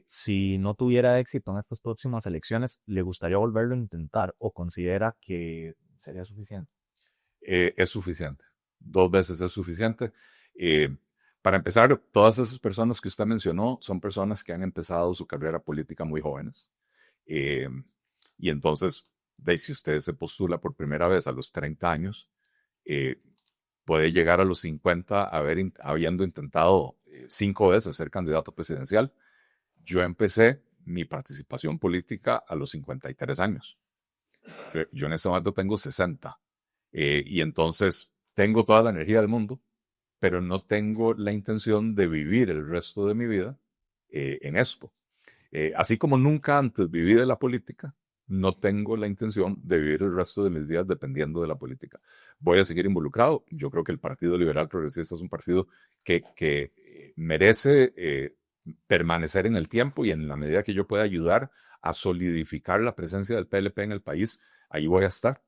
si no tuviera éxito en estas próximas elecciones, le gustaría volverlo a intentar o considera que sería suficiente? Es suficiente. 2 veces es suficiente. Eh, para empezar, todas esas personas que usted mencionó son personas que han empezado su carrera política muy jóvenes. Eh, y entonces, si usted se postula por primera vez a los 30 años, eh, puede llegar a los 50 habiendo intentado 5 veces ser candidato presidencial. Yo empecé mi participación política a los 53 años. Yo en este momento tengo 60. Y entonces tengo toda la energía del mundo, pero no tengo la intención de vivir el resto de mi vida en esto. Así como nunca antes viví de la política, no tengo la intención de vivir el resto de mis días dependiendo de la política. Voy a seguir involucrado. Yo creo que el Partido Liberal Progresista es un partido que merece permanecer en el tiempo, y en la medida que yo pueda ayudar a solidificar la presencia del PLP en el país, ahí voy a estar.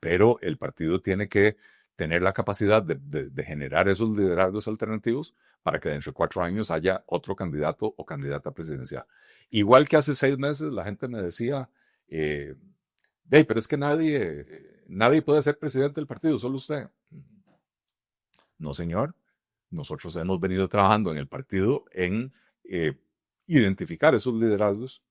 Pero el partido tiene que tener la capacidad de generar esos liderazgos alternativos para que dentro de 4 años haya otro candidato o candidata presidencial. Igual que hace 6 meses la gente me decía, pero es que nadie puede ser presidente del partido, solo usted. No, señor. Nosotros hemos venido trabajando en el partido en identificar esos liderazgos,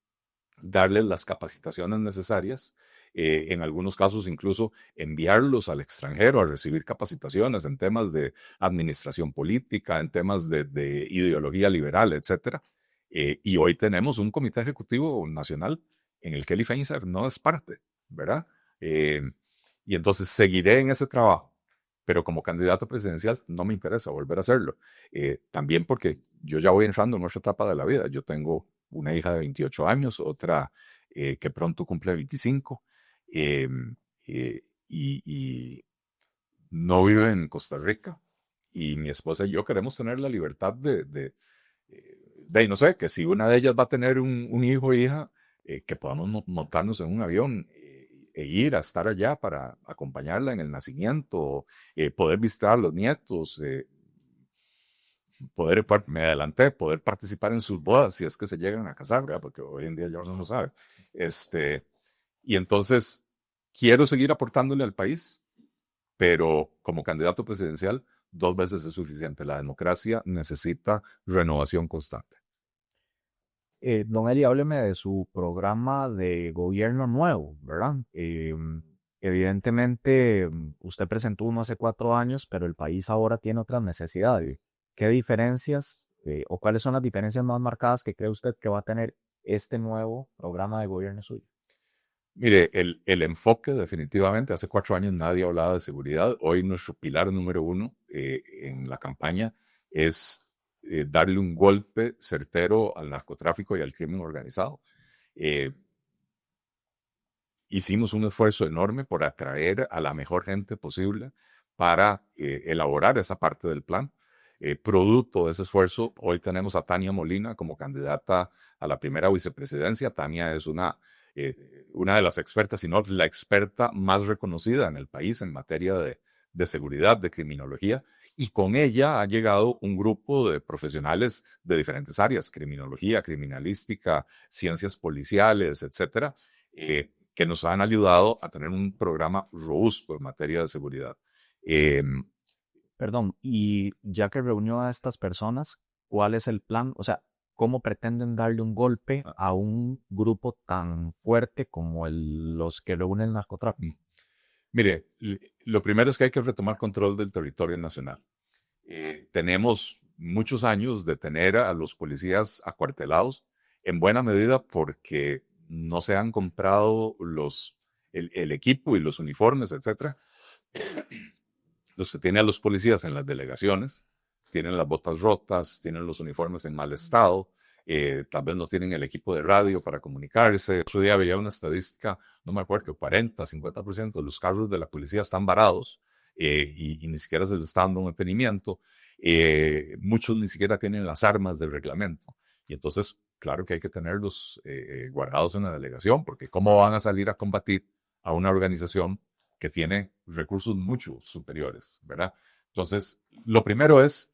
darles las capacitaciones necesarias, en algunos casos incluso enviarlos al extranjero a recibir capacitaciones en temas de administración política, en temas de ideología liberal, etc. Y hoy tenemos un comité ejecutivo nacional en el que Eli Feinsack no es parte, ¿verdad? Eh, y entonces seguiré en ese trabajo, pero como candidato presidencial no me interesa volver a hacerlo. También porque yo ya voy entrando en otra etapa de la vida. Yo tengo una hija de 28 años, otra que pronto cumple 25, eh, y no vive en Costa Rica. Y mi esposa y yo queremos tener la libertad de no sé, que si una de ellas va a tener un hijo o hija, que podamos montarnos en un avión e ir a estar allá para acompañarla en el nacimiento, poder visitar a los nietos, me adelanté, poder participar en sus bodas si es que se llegan a casar, ¿verdad? Porque hoy en día ya uno no sabe. Y entonces quiero seguir aportándole al país, pero como candidato presidencial, 2 veces es suficiente. La democracia necesita renovación constante. Don Eli, hábleme de su programa de gobierno nuevo, ¿verdad? Evidentemente, usted presentó uno hace 4 años, pero el país ahora tiene otras necesidades. ¿Qué diferencias o cuáles son las diferencias más marcadas que cree usted que va a tener este nuevo programa de gobierno suyo? Mire, el enfoque definitivamente, hace 4 años nadie hablaba de seguridad. Hoy nuestro pilar número uno en la campaña es darle un golpe certero al narcotráfico y al crimen organizado. Eh, Hicimos un esfuerzo enorme por atraer a la mejor gente posible para elaborar esa parte del plan. Producto de ese esfuerzo, hoy tenemos a Tania Molina como candidata a la primera vicepresidencia. Tania es una de las expertas, si no la experta más reconocida en el país en materia de seguridad, de criminología. Y con ella ha llegado un grupo de profesionales de diferentes áreas, criminología, criminalística, ciencias policiales, etcétera, que nos han ayudado a tener un programa robusto en materia de seguridad. Eh, Perdón, y ya que reunió a estas personas, ¿cuál es el plan? O sea, ¿cómo pretenden darle un golpe a un grupo tan fuerte como los que reúnen el narcotráfico? Mire, lo primero es que hay que retomar control del territorio nacional. Tenemos muchos años de tener a los policías acuartelados, en buena medida porque no se han comprado el equipo y los uniformes, etcétera. Los que tiene a los policías en las delegaciones, tienen las botas rotas, tienen los uniformes en mal estado, tal vez no tienen el equipo de radio para comunicarse. Otro día veía una estadística, no me acuerdo, 40, 50% de los carros de la policía están varados y ni siquiera se les está dando un mantenimiento. Muchos ni siquiera tienen las armas del reglamento. Y entonces, claro que hay que tenerlos guardados en la delegación, porque ¿cómo van a salir a combatir a una organización que tiene recursos mucho superiores, ¿verdad? Entonces, lo primero es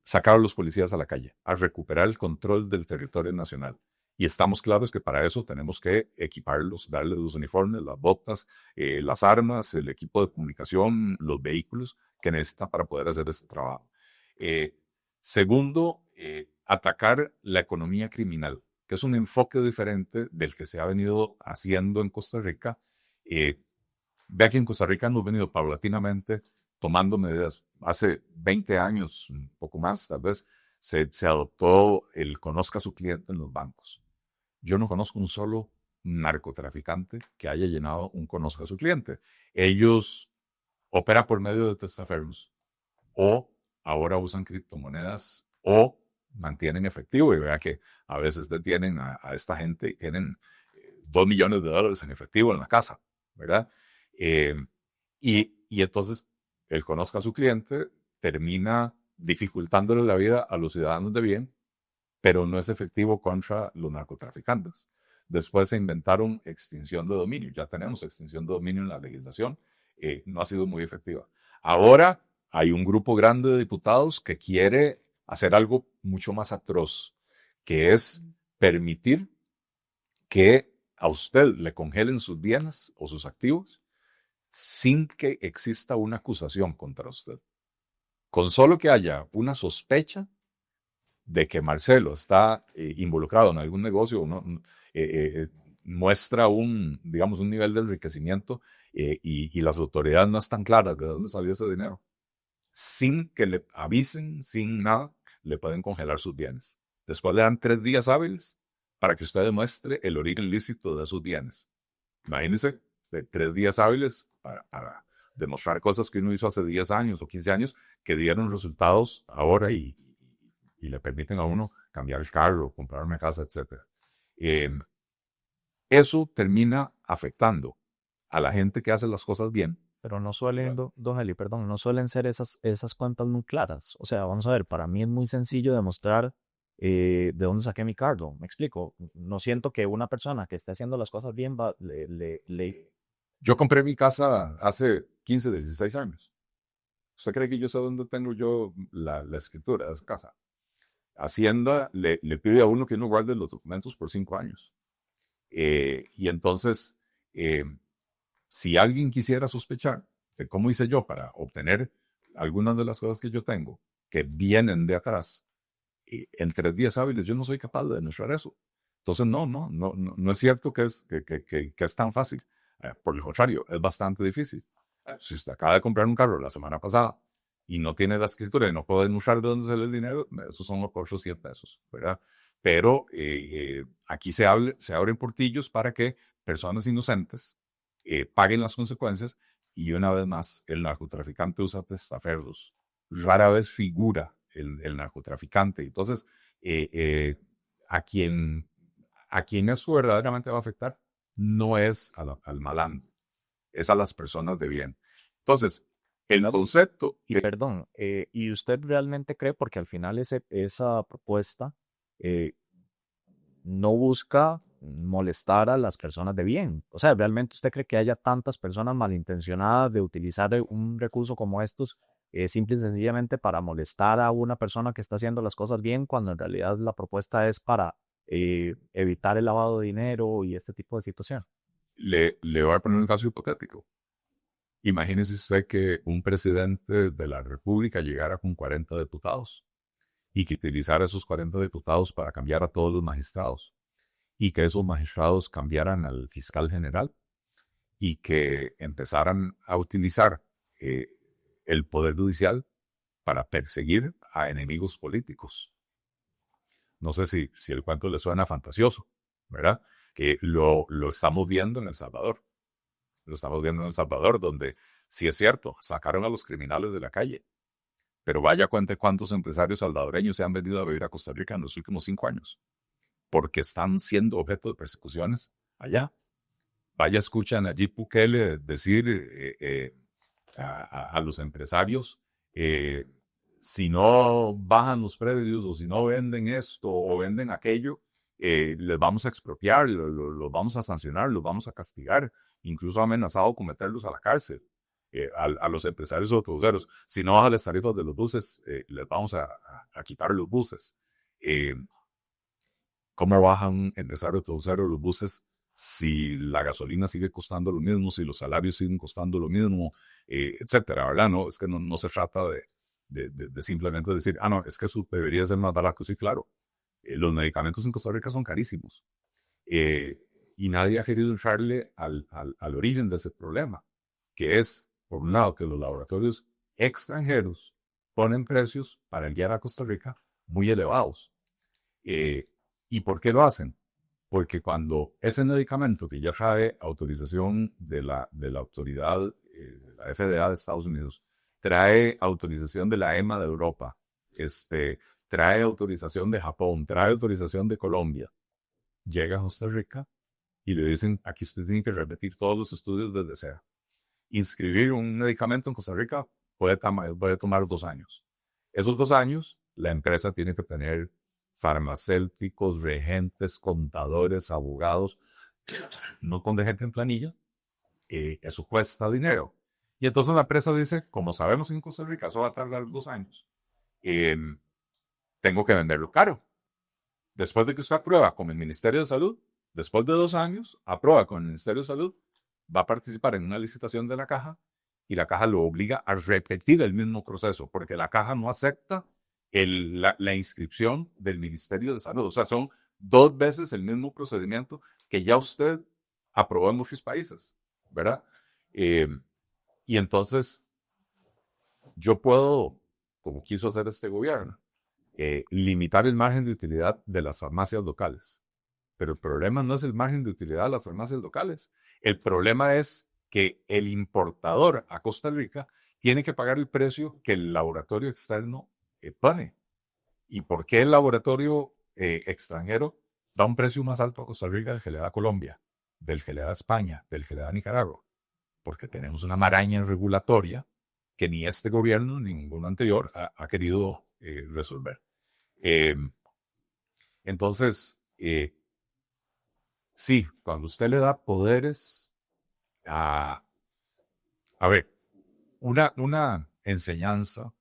sacar a los policías a la calle, a recuperar el control del territorio nacional. Y estamos claros que para eso tenemos que equiparlos, darles los uniformes, las botas, las armas, el equipo de comunicación, los vehículos que necesitan para poder hacer este trabajo. Segundo, atacar la economía criminal, que es un enfoque diferente del que se ha venido haciendo en Costa Rica. Vea que en Costa Rica hemos venido paulatinamente tomando medidas. Hace 20 años, un poco más tal vez, se adoptó el conozca a su cliente en los bancos. Yo no conozco un solo narcotraficante que haya llenado un conozca a su cliente. Ellos operan por medio de testaferros o ahora usan criptomonedas o mantienen efectivo. Y vea que a veces detienen a esta gente y tienen $2 millones en efectivo en la casa, ¿verdad? Eh, y entonces él conozca a su cliente, termina dificultándole la vida a los ciudadanos de bien, pero no es efectivo contra los narcotraficantes. Después se inventaron extinción de dominio. Ya tenemos extinción de dominio en la legislación. No ha sido muy efectiva. Ahora hay un grupo grande de diputados que quiere hacer algo mucho más atroz, que es permitir que a usted le congelen sus bienes o sus activos sin que exista una acusación contra usted. Con solo que haya una sospecha de que Marcelo está involucrado en algún negocio, muestra digamos, un nivel de enriquecimiento y las autoridades no están claras de dónde salió ese dinero. Sin que le avisen, sin nada, le pueden congelar sus bienes. Después le dan 3 días hábiles para que usted demuestre el origen ilícito de sus bienes. Imagínense, de 3 días hábiles para demostrar cosas que uno hizo hace 10 años o 15 años que dieron resultados ahora y le permiten a uno cambiar el carro, comprar una casa, etc. Eso termina afectando a la gente que hace las cosas bien. Pero no suelen, don Eli, perdón, no suelen ser esas cuentas muy claras. O sea, vamos a ver, para mí es muy sencillo demostrar ¿de dónde saqué mi carro? Me explico. No siento que una persona que esté haciendo las cosas bien Yo compré mi casa hace 15, 16 años. ¿Usted cree que yo sé dónde tengo yo la escritura de esa casa? Hacienda le pide a uno que uno guarde los documentos por 5 años. Y entonces, eh, si alguien quisiera sospechar de cómo hice yo para obtener algunas de las cosas que yo tengo, que vienen de atrás, en 3 días hábiles yo no soy capaz de demostrar eso. Entonces, no es cierto que es tan fácil. Por el contrario, es bastante difícil. Si usted acaba de comprar un carro la semana pasada y no tiene la escritura y no puede demostrar de dónde sale el dinero, esos son los 100 pesos, ¿verdad? Pero aquí se abren portillos para que personas inocentes paguen las consecuencias, y una vez más, el narcotraficante usa testaferros. Rara vez figura el narcotraficante. Entonces, eh, eh, a quien, a quien eso verdaderamente va a afectar no es al malandro, es a las personas de bien. Entonces, el concepto... Y perdón, ¿y usted realmente cree, porque al final esa propuesta eh, no busca molestar a las personas de bien? O sea, ¿realmente usted cree que haya tantas personas malintencionadas de utilizar un recurso como estos simple y sencillamente para molestar a una persona que está haciendo las cosas bien, cuando en realidad la propuesta es para evitar el lavado de dinero y este tipo de situación? Le voy a poner un caso hipotético. Imagínese usted que un presidente de la República llegara con 40 diputados y que utilizara esos 40 diputados para cambiar a todos los magistrados, y que esos magistrados cambiaran al fiscal general, y que empezaran a utilizar eh, el poder judicial para perseguir a enemigos políticos. No sé si el cuento le suena fantasioso, ¿verdad? Lo estamos viendo en El Salvador. Lo estamos viendo en El Salvador, donde sí es cierto, sacaron a los criminales de la calle, pero vaya cuente cuántos empresarios salvadoreños se han venido a vivir a Costa Rica en los últimos 5 años, porque están siendo objeto de persecuciones allá. Vaya, escuchan a Nayib Bukele decir a los empresarios, eh, si no bajan los precios, o si no venden esto o venden aquello, les vamos a expropiar, los vamos a sancionar, los vamos a castigar, incluso ha amenazado con meterlos a la cárcel. A los empresarios autobuseros, si no bajan las tarifas de los buses, les vamos a quitar los buses. Eh, ¿Cómo bajan un empresario autobusero los buses si la gasolina sigue costando lo mismo, si los salarios siguen costando lo mismo, etcétera, ¿verdad? No, es que no se trata de simplemente decir, no, es que eso debería ser más barato. Sí, claro, los medicamentos en Costa Rica son carísimos, eh, y nadie ha querido entrarle al origen de ese problema, que es, por un lado, que los laboratorios extranjeros ponen precios para enviar a Costa Rica muy elevados. Eh, ¿Y por qué lo hacen? Porque cuando ese medicamento que ya trae autorización de la autoridad, la FDA de Estados Unidos, trae autorización de la EMA de Europa, trae autorización de Japón, trae autorización de Colombia, llega a Costa Rica y le dicen, aquí usted tiene que repetir todos los estudios desde cero. Inscribir un medicamento en Costa Rica puede tomar 2 años. Esos 2 años, la empresa tiene que tener farmacéuticos, regentes, contadores, abogados, un montón de gente en planilla. Eso cuesta dinero. Y entonces la empresa dice, como sabemos en Costa Rica eso va a tardar 2 años, eh, tengo que venderlo caro. Después de que usted aprueba con el Ministerio de Salud, después de 2 años, aprueba con el Ministerio de Salud, va a participar en una licitación de la caja, y la caja lo obliga a repetir el mismo proceso, porque la caja no acepta la inscripción del Ministerio de Salud. O sea, son 2 veces el mismo procedimiento que ya usted aprobó en muchos países, ¿verdad? Eh, y entonces yo puedo, como quiso hacer este gobierno, limitar el margen de utilidad de las farmacias locales. Pero el problema no es el margen de utilidad de las farmacias locales. El problema es que el importador a Costa Rica tiene que pagar el precio que el laboratorio externo pone. ¿Y por qué el laboratorio extranjero da un precio más alto a Costa Rica del que le da a Colombia, del que le da a España, del que le da a Nicaragua? Porque tenemos una maraña regulatoria que ni este gobierno ni ninguno anterior ha querido resolver. Eh, Entonces, sí, cuando usted le da poderes a ver, una enseñanza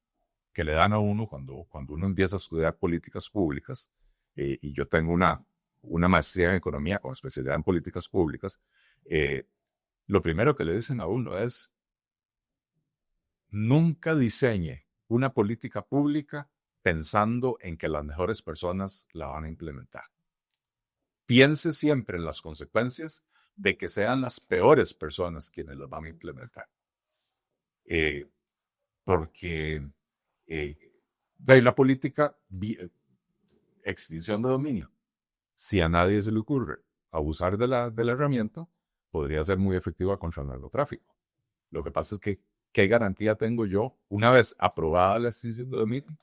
que le dan a uno cuando uno empieza a estudiar políticas públicas, y yo tengo una maestría en economía con especialidad en políticas públicas, lo primero que le dicen a uno es, nunca diseñe una política pública pensando en que las mejores personas la van a implementar. Piense siempre en las consecuencias de que sean las peores personas quienes las van a implementar. Porque de la política, extinción de dominio, si a nadie se le ocurre abusar de la herramienta, podría ser muy efectiva contra el narcotráfico. Lo que pasa es que, ¿qué garantía tengo yo, una vez aprobada la extinción de dominio,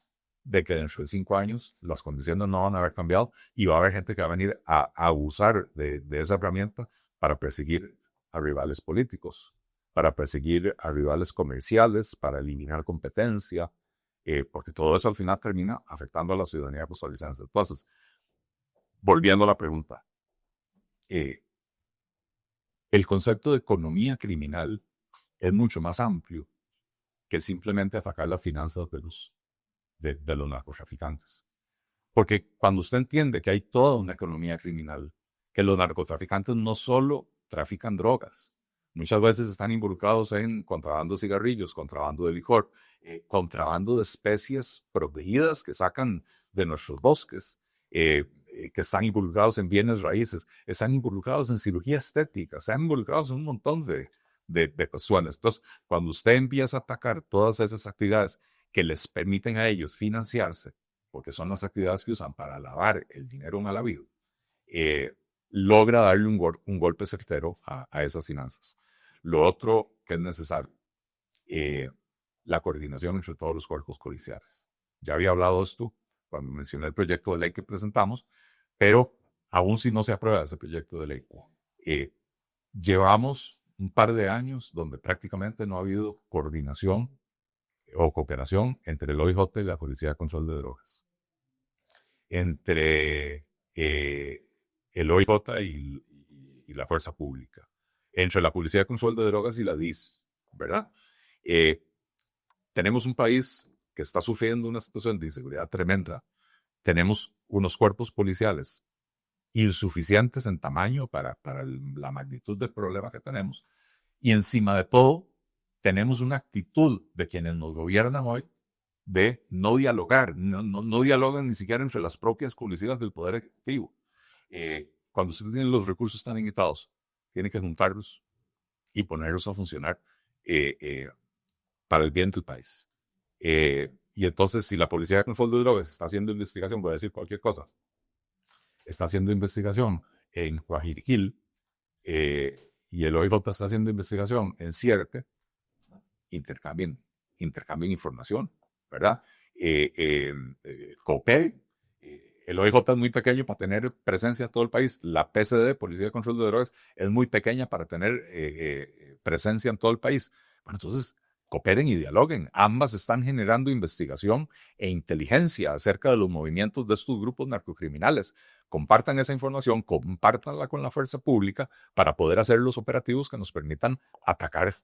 de que dentro de 5 años las condiciones no van a haber cambiado y va a haber gente que va a venir a abusar de esa herramienta para perseguir a rivales políticos, para perseguir a rivales comerciales, para eliminar competencia, porque todo eso al final termina afectando a la ciudadanía costarricense? Entonces, volviendo a la pregunta, el concepto de economía criminal es mucho más amplio que simplemente atacar las finanzas de los narcotraficantes. Porque cuando usted entiende que hay toda una economía criminal, que los narcotraficantes no solo trafican drogas, muchas veces están involucrados en contrabando de cigarrillos, contrabando de licor, contrabando de especies protegidas que sacan de nuestros bosques, que están involucrados en bienes raíces, están involucrados en cirugía estética, están involucrados en un montón de cuestiones. Entonces, cuando usted empieza a atacar todas esas actividades que les permiten a ellos financiarse, porque son las actividades que usan para lavar el dinero mal habido, logra darle un golpe certero a esas finanzas. Lo otro que es necesario, la coordinación entre todos los cuerpos policiales. Ya había hablado de esto cuando mencioné el proyecto de ley que presentamos, pero aún si no se aprueba ese proyecto de ley, llevamos un par de años donde prácticamente no ha habido coordinación o cooperación entre el OIJ y la Policía de Control de Drogas, entre el OIJ y la Fuerza Pública, entre la Policía de Control de Drogas y la DIS, ¿verdad? Tenemos un país que está sufriendo una situación de inseguridad tremenda. Tenemos unos cuerpos policiales insuficientes en tamaño para la magnitud del problema que tenemos. Y encima de todo, tenemos una actitud de quienes nos gobiernan hoy de no dialogar, no dialogan ni siquiera entre las propias policías del Poder Ejecutivo. Cuando usted tiene los recursos tan limitados, tiene que juntarlos y ponerlos a funcionar para el bien del país. Y entonces, si la Policía de Control de Drogas está haciendo investigación, voy a decir cualquier cosa, está haciendo investigación en Guajiriquil, y el OIJ está haciendo investigación en Sierpe, intercambien información, ¿verdad? Cooperen. El OIJ es muy pequeño para tener presencia en todo el país. La PCD, Policía de Control de Drogas, es muy pequeña para tener presencia en todo el país. Bueno, entonces, cooperen y dialoguen. Ambas están generando investigación e inteligencia acerca de los movimientos de estos grupos narcocriminales. Compartan esa información, compártanla con la fuerza pública para poder hacer los operativos que nos permitan atacar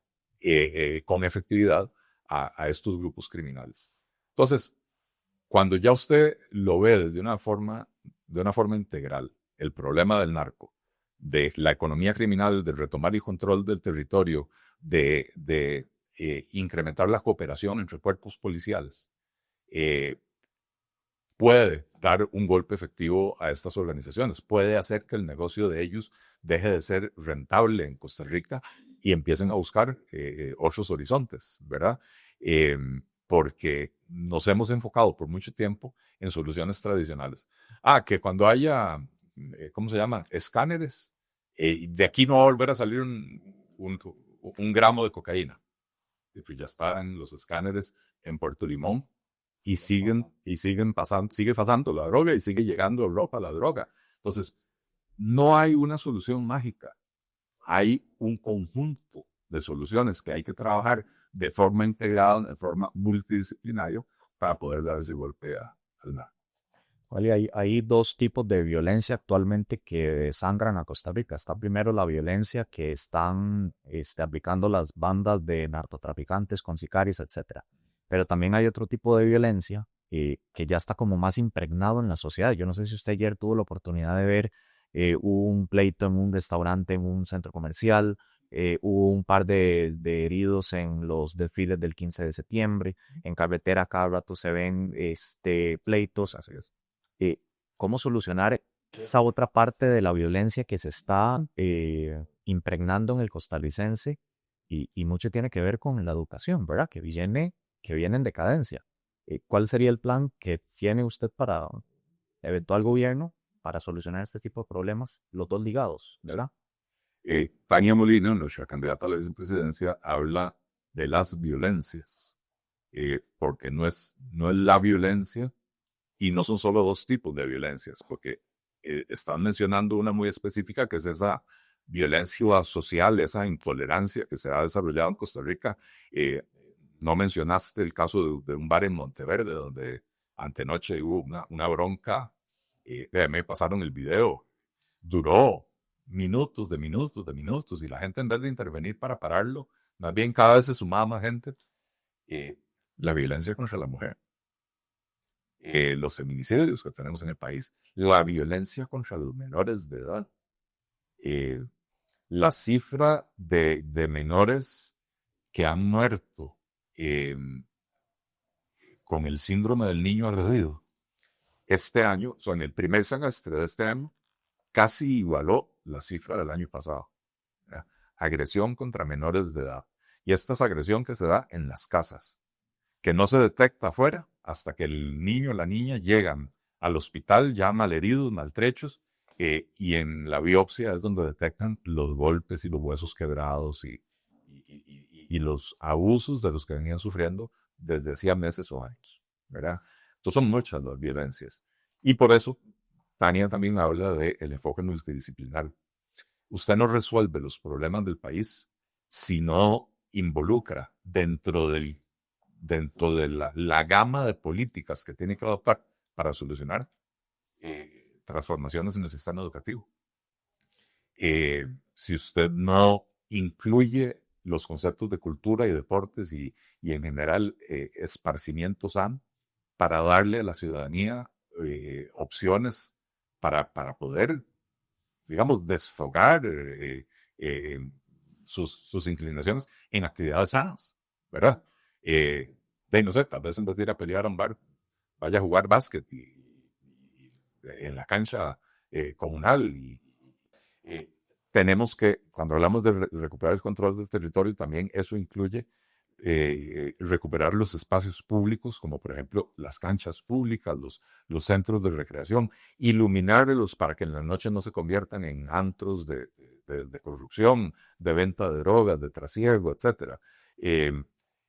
con efectividad a estos grupos criminales. Entonces, cuando ya usted lo ve desde de una forma integral, el problema del narco, de la economía criminal, de retomar el control del territorio, de incrementar la cooperación entre cuerpos policiales, puede dar un golpe efectivo a estas organizaciones, puede hacer que el negocio de ellos deje de ser rentable en Costa Rica y empiecen a buscar otros horizontes, ¿verdad? Porque nos hemos enfocado por mucho tiempo en soluciones tradicionales. Que cuando haya, ¿cómo se llama? Escáneres, de aquí no va a volver a salir un gramo de cocaína. Y pues ya están los escáneres en Puerto Limón y sigue pasando la droga y sigue llegando a Europa la droga. Entonces, no hay una solución mágica. Hay un conjunto de soluciones que hay que trabajar de forma integrada, de forma multidisciplinaria, para poder dar ese golpe al narco. Wally, hay dos tipos de violencia actualmente que desangran a Costa Rica. Está primero la violencia que están aplicando las bandas de narcotraficantes con sicarios, etcétera. Pero también hay otro tipo de violencia que ya está como más impregnado en la sociedad. Yo no sé si usted ayer tuvo la oportunidad de ver un pleito en un restaurante, en un centro comercial, hubo un par de heridos en los desfiles del 15 de septiembre, en carretera cada rato se ven pleitos. Así es. eh, ¿Cómo solucionar esa otra parte de la violencia que se está impregnando en el costarricense? Y mucho tiene que ver con la educación, ¿verdad? Que viene en decadencia. ¿Cuál sería el plan que tiene usted para eventual gobierno para solucionar este tipo de problemas? Los dos ligados, ¿verdad? Tania Molina, nuestra candidata a la vicepresidencia, habla de las violencias, porque no es la violencia y no son solo dos tipos de violencias, porque están mencionando una muy específica que es esa violencia social, esa intolerancia que se ha desarrollado en Costa Rica. No mencionaste el caso de un bar en Monteverde donde antenoche hubo una bronca. Me pasaron el video, duró minutos de minutos de minutos y la gente en vez de intervenir para pararlo, más bien cada vez se sumaba más gente. La violencia contra la mujer, los feminicidios que tenemos en el país, la violencia contra los menores de edad, eh, la cifra de menores que han muerto con el síndrome del niño agredido. Este año, en el primer semestre de este año, casi igualó la cifra del año pasado. ¿Verdad? Agresión contra menores de edad. Y esta es agresión que se da en las casas, que no se detecta afuera hasta que el niño o la niña llegan al hospital ya malheridos, maltrechos, y en la biopsia es donde detectan los golpes y los huesos quebrados y los abusos de los que venían sufriendo desde hacía meses o años, ¿verdad? Entonces son muchas las violencias. Y por eso Tania también habla del enfoque multidisciplinar. Usted no resuelve los problemas del país si no involucra dentro de la gama de políticas que tiene que adoptar para solucionar transformaciones en el sistema educativo. Si usted no incluye los conceptos de cultura y deportes y en general esparcimiento sano para darle a la ciudadanía opciones para poder, digamos, desfogar sus inclinaciones en actividades sanas, ¿verdad? No sé, tal vez en vez de ir a pelear a un bar, vaya a jugar básquet en la cancha comunal. Tenemos que, cuando hablamos de recuperar el control del territorio, también eso incluye recuperar los espacios públicos, como por ejemplo las canchas públicas, los centros de recreación, iluminarlos para que en la noche no se conviertan en antros de corrupción, de venta de drogas, de trasiego, etc.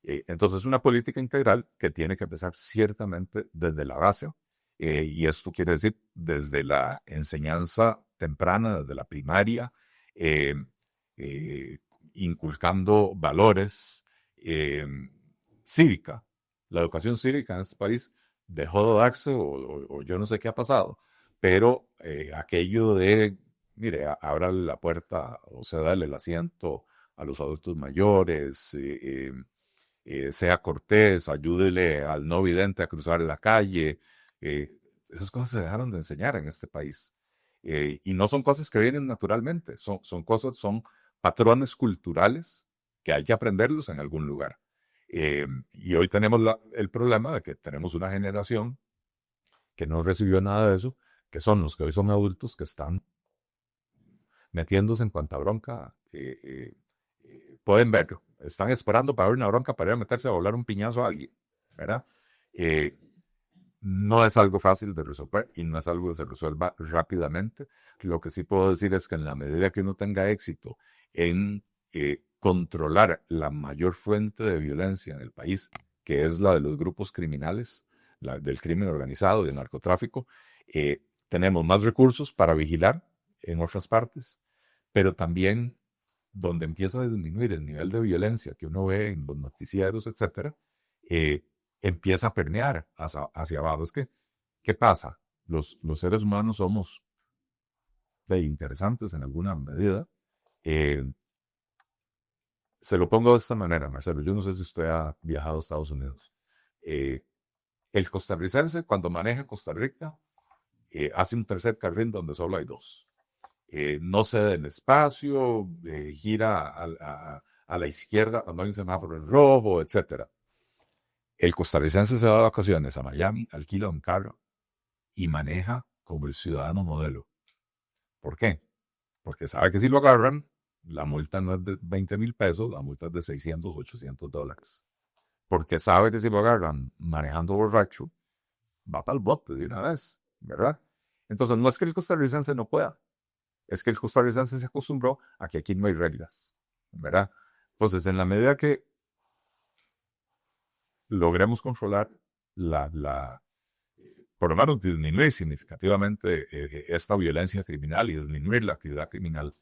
Entonces es una política integral que tiene que empezar ciertamente desde la base, y esto quiere decir desde la enseñanza temprana, desde la primaria, eh, inculcando valores, cívica. La educación cívica en este país dejó de darse o yo no sé qué ha pasado, pero aquello de, mire, abra la puerta o sea, dale el asiento a los adultos mayores, sea cortés, ayúdele al no vidente a cruzar la calle. Esas cosas se dejaron de enseñar en este país. Y no son cosas que vienen naturalmente, son patrones culturales que hay que aprenderlos en algún lugar. Y hoy tenemos el problema de que tenemos una generación que no recibió nada de eso, que son los que hoy son adultos que están metiéndose en cuanta bronca pueden verlo. Están esperando para ver una bronca para ir a meterse a volar un piñazo a alguien, ¿verdad? No es algo fácil de resolver y no es algo que se resuelva rápidamente. Lo que sí puedo decir es que en la medida que uno tenga éxito en controlar la mayor fuente de violencia en el país, que es la de los grupos criminales, la del crimen organizado y el narcotráfico, tenemos más recursos para vigilar en otras partes, pero también donde empieza a disminuir el nivel de violencia que uno ve en los noticieros, etcétera, empieza a permear hacia abajo. Es que, ¿qué pasa? los seres humanos somos interesantes en alguna medida. Se lo pongo de esta manera, Marcelo. Yo no sé si usted ha viajado a Estados Unidos. El costarricense, cuando maneja Costa Rica, hace un tercer carril donde solo hay dos. No cede el espacio, gira a la izquierda cuando hay un semáforo en rojo, etc. El costarricense se va de vacaciones a Miami, alquila un carro y maneja como el ciudadano modelo. ¿Por qué? Porque sabe que si lo agarran, la multa no es de 20,000 pesos, la multa es de 600, $800. Porque sabe que si lo agarran manejando borracho, va para el bote de una vez, ¿verdad? Entonces, no es que el costarricense no pueda, es que el costarricense se acostumbró a que aquí no hay reglas, ¿verdad? Entonces, en la medida que logremos controlar por lo menos disminuir significativamente esta violencia criminal y disminuir la actividad criminal,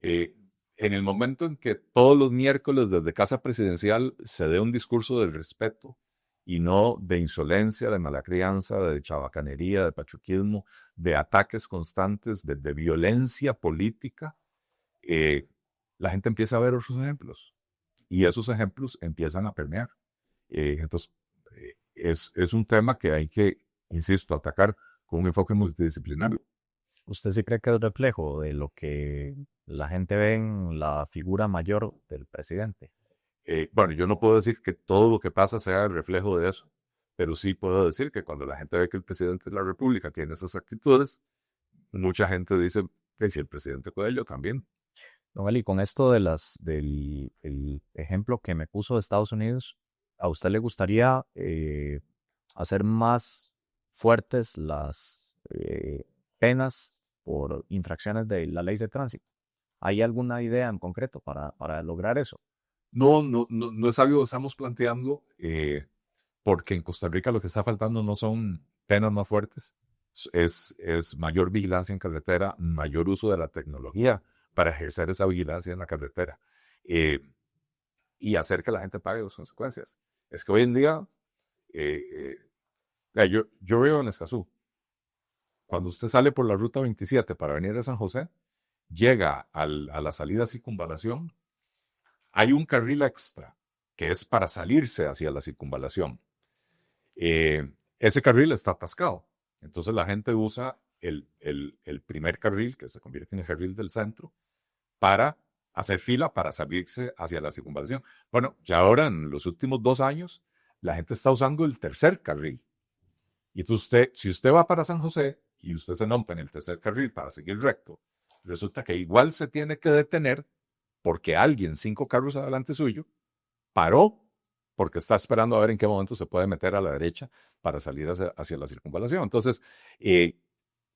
en el momento en que todos los miércoles desde Casa Presidencial se dé un discurso de respeto y no de insolencia, de mala crianza, de chabacanería, de pachuquismo, de ataques constantes, de violencia política, la gente empieza a ver otros ejemplos y esos ejemplos empiezan a permear. Entonces, es un tema que hay que, insisto, atacar con un enfoque multidisciplinario. ¿Usted sí cree que es reflejo de lo que la gente ve en la figura mayor del presidente? Bueno, yo no puedo decir que todo lo que pasa sea el reflejo de eso, pero sí puedo decir que cuando la gente ve que el presidente de la República tiene esas actitudes, mucha gente dice que si el presidente Coelho también. Don Eli, con esto del el ejemplo que me puso de Estados Unidos, ¿a usted le gustaría hacer más fuertes las penas por infracciones de la ley de tránsito? ¿Hay alguna idea en concreto para lograr eso? No es algo que estamos planteando, porque en Costa Rica lo que está faltando no son penas más fuertes, es mayor vigilancia en carretera, mayor uso de la tecnología para ejercer esa vigilancia en la carretera y hacer que la gente pague las consecuencias. Es que hoy en día, yo vivo en Escazú. Cuando usted sale por la ruta 27 para venir a San José, llega a la salida circunvalación, hay un carril extra que es para salirse hacia la circunvalación. Ese carril está atascado. Entonces la gente usa el primer carril, que se convierte en el carril del centro, para hacer fila para salirse hacia la circunvalación. Bueno, ya ahora en los últimos 2 años, la gente está usando el tercer carril. Y entonces si usted va para San José y usted se monta en el tercer carril para seguir recto, resulta que igual se tiene que detener porque alguien 5 carros adelante suyo paró porque está esperando a ver en qué momento se puede meter a la derecha para salir hacia la circunvalación. Entonces,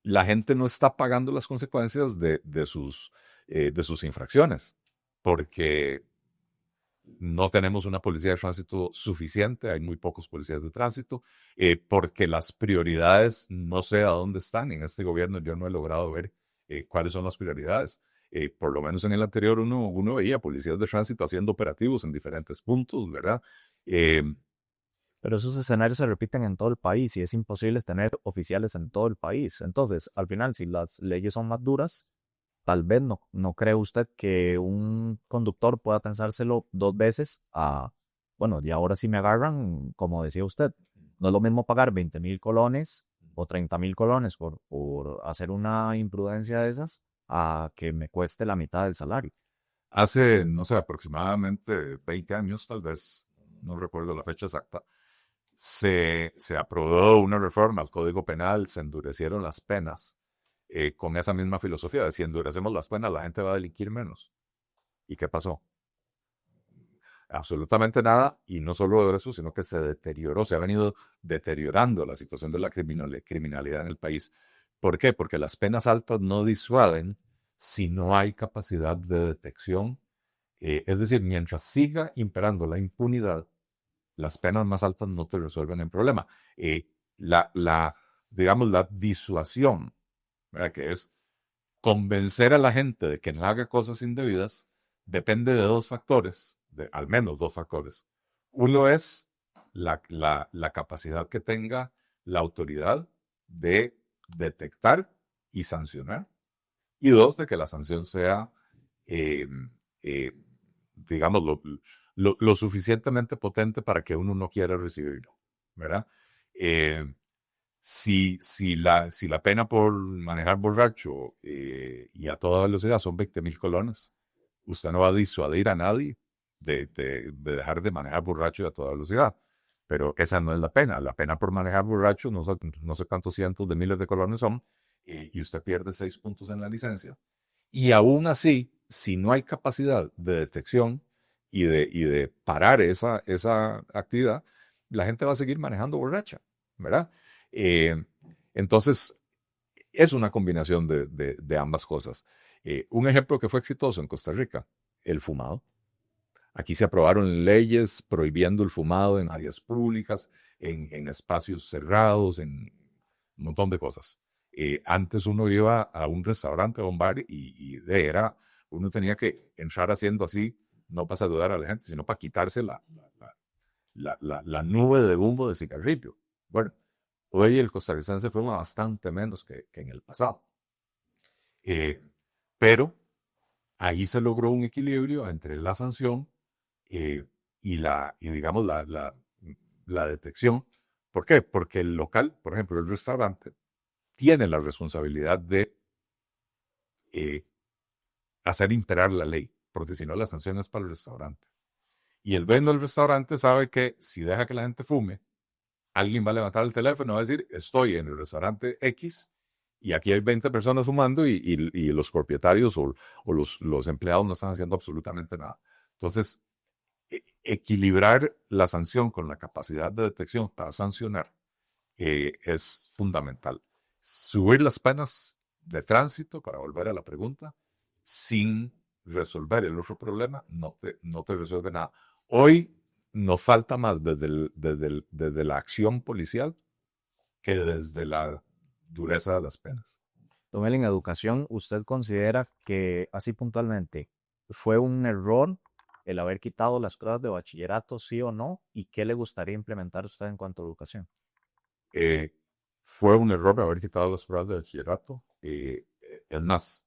la gente no está pagando las consecuencias de sus infracciones, porque no tenemos una policía de tránsito suficiente, hay muy pocos policías de tránsito, porque las prioridades no sé a dónde están. En este gobierno yo no he logrado ver cuáles son las prioridades. Por lo menos en el anterior uno veía policías de tránsito haciendo operativos en diferentes puntos, ¿verdad? Pero esos escenarios se repiten en todo el país y es imposible tener oficiales en todo el país. Entonces, al final, si las leyes son más duras, tal vez no cree usted que un conductor pueda pensárselo 2 veces a, bueno, y ahora sí me agarran, como decía usted, no es lo mismo pagar 20,000 colones o 30,000 colones por hacer una imprudencia de esas a que me cueste la mitad del salario. Hace, no sé, aproximadamente 20 años, tal vez, no recuerdo la fecha exacta, se aprobó una reforma al Código Penal, se endurecieron las penas con esa misma filosofía de si endurecemos las penas, la gente va a delinquir menos. ¿Y qué pasó? Absolutamente nada, y no solo eso, sino que se deterioró, se ha venido deteriorando la situación de la criminalidad en el país. ¿Por qué? Porque las penas altas no disuaden si no hay capacidad de detección. Es decir, mientras siga imperando la impunidad, las penas más altas no te resuelven el problema. Digamos, la disuasión, ¿verdad? Que es convencer a la gente de que no haga cosas indebidas, depende de 2 factores, de al menos 2 factores. Uno es la capacidad que tenga la autoridad de detectar y sancionar. Y dos, de que la sanción sea, eh, eh, digamos, lo suficientemente potente para que uno no quiera recibirlo, ¿verdad? Eh, si la pena por manejar borracho y a toda velocidad son 20.000 colones, usted no va a disuadir a nadie de dejar de manejar borracho y a toda velocidad. Pero esa no es la pena. La pena por manejar borracho, no sé cuántos cientos de miles de colones son, y usted pierde 6 puntos en la licencia. Y aún así, si no hay capacidad de detección y de parar esa actividad, la gente va a seguir manejando borracha, ¿verdad? Eh, entonces, es una combinación de ambas cosas. Un ejemplo que fue exitoso en Costa Rica, el fumado. Aquí se aprobaron leyes prohibiendo el fumado en áreas públicas, en espacios cerrados, en un montón de cosas. Antes uno iba a un restaurante o un bar uno tenía que entrar haciendo así, no para saludar a la gente, sino para quitarse la nube de humo de cigarrillo. Bueno, hoy el costarricense fuma bastante menos que en el pasado. Eh, pero ahí se logró un equilibrio entre la sanción eh, y digamos, la detección. ¿Por qué? Porque el local, por ejemplo, el restaurante, tiene la responsabilidad de eh, hacer imperar la ley, porque si no, la sanción es para el restaurante. Y el dueño del restaurante sabe que si deja que la gente fume, alguien va a levantar el teléfono y va a decir, estoy en el restaurante X y aquí hay 20 personas fumando y los propietarios o los empleados no están haciendo absolutamente nada. Entonces, equilibrar la sanción con la capacidad de detección para sancionar es fundamental. Subir las penas de tránsito, para volver a la pregunta, sin resolver el otro problema, no te resuelve nada. Hoy nos falta más desde la acción policial que desde la dureza de las penas. Don Eli, en educación, ¿usted considera que así puntualmente fue un error el haber quitado las pruebas de bachillerato, sí o no? ¿Y qué le gustaría implementar usted en cuanto a educación? Eh, Fue un error haber quitado las pruebas de bachillerato. Es más,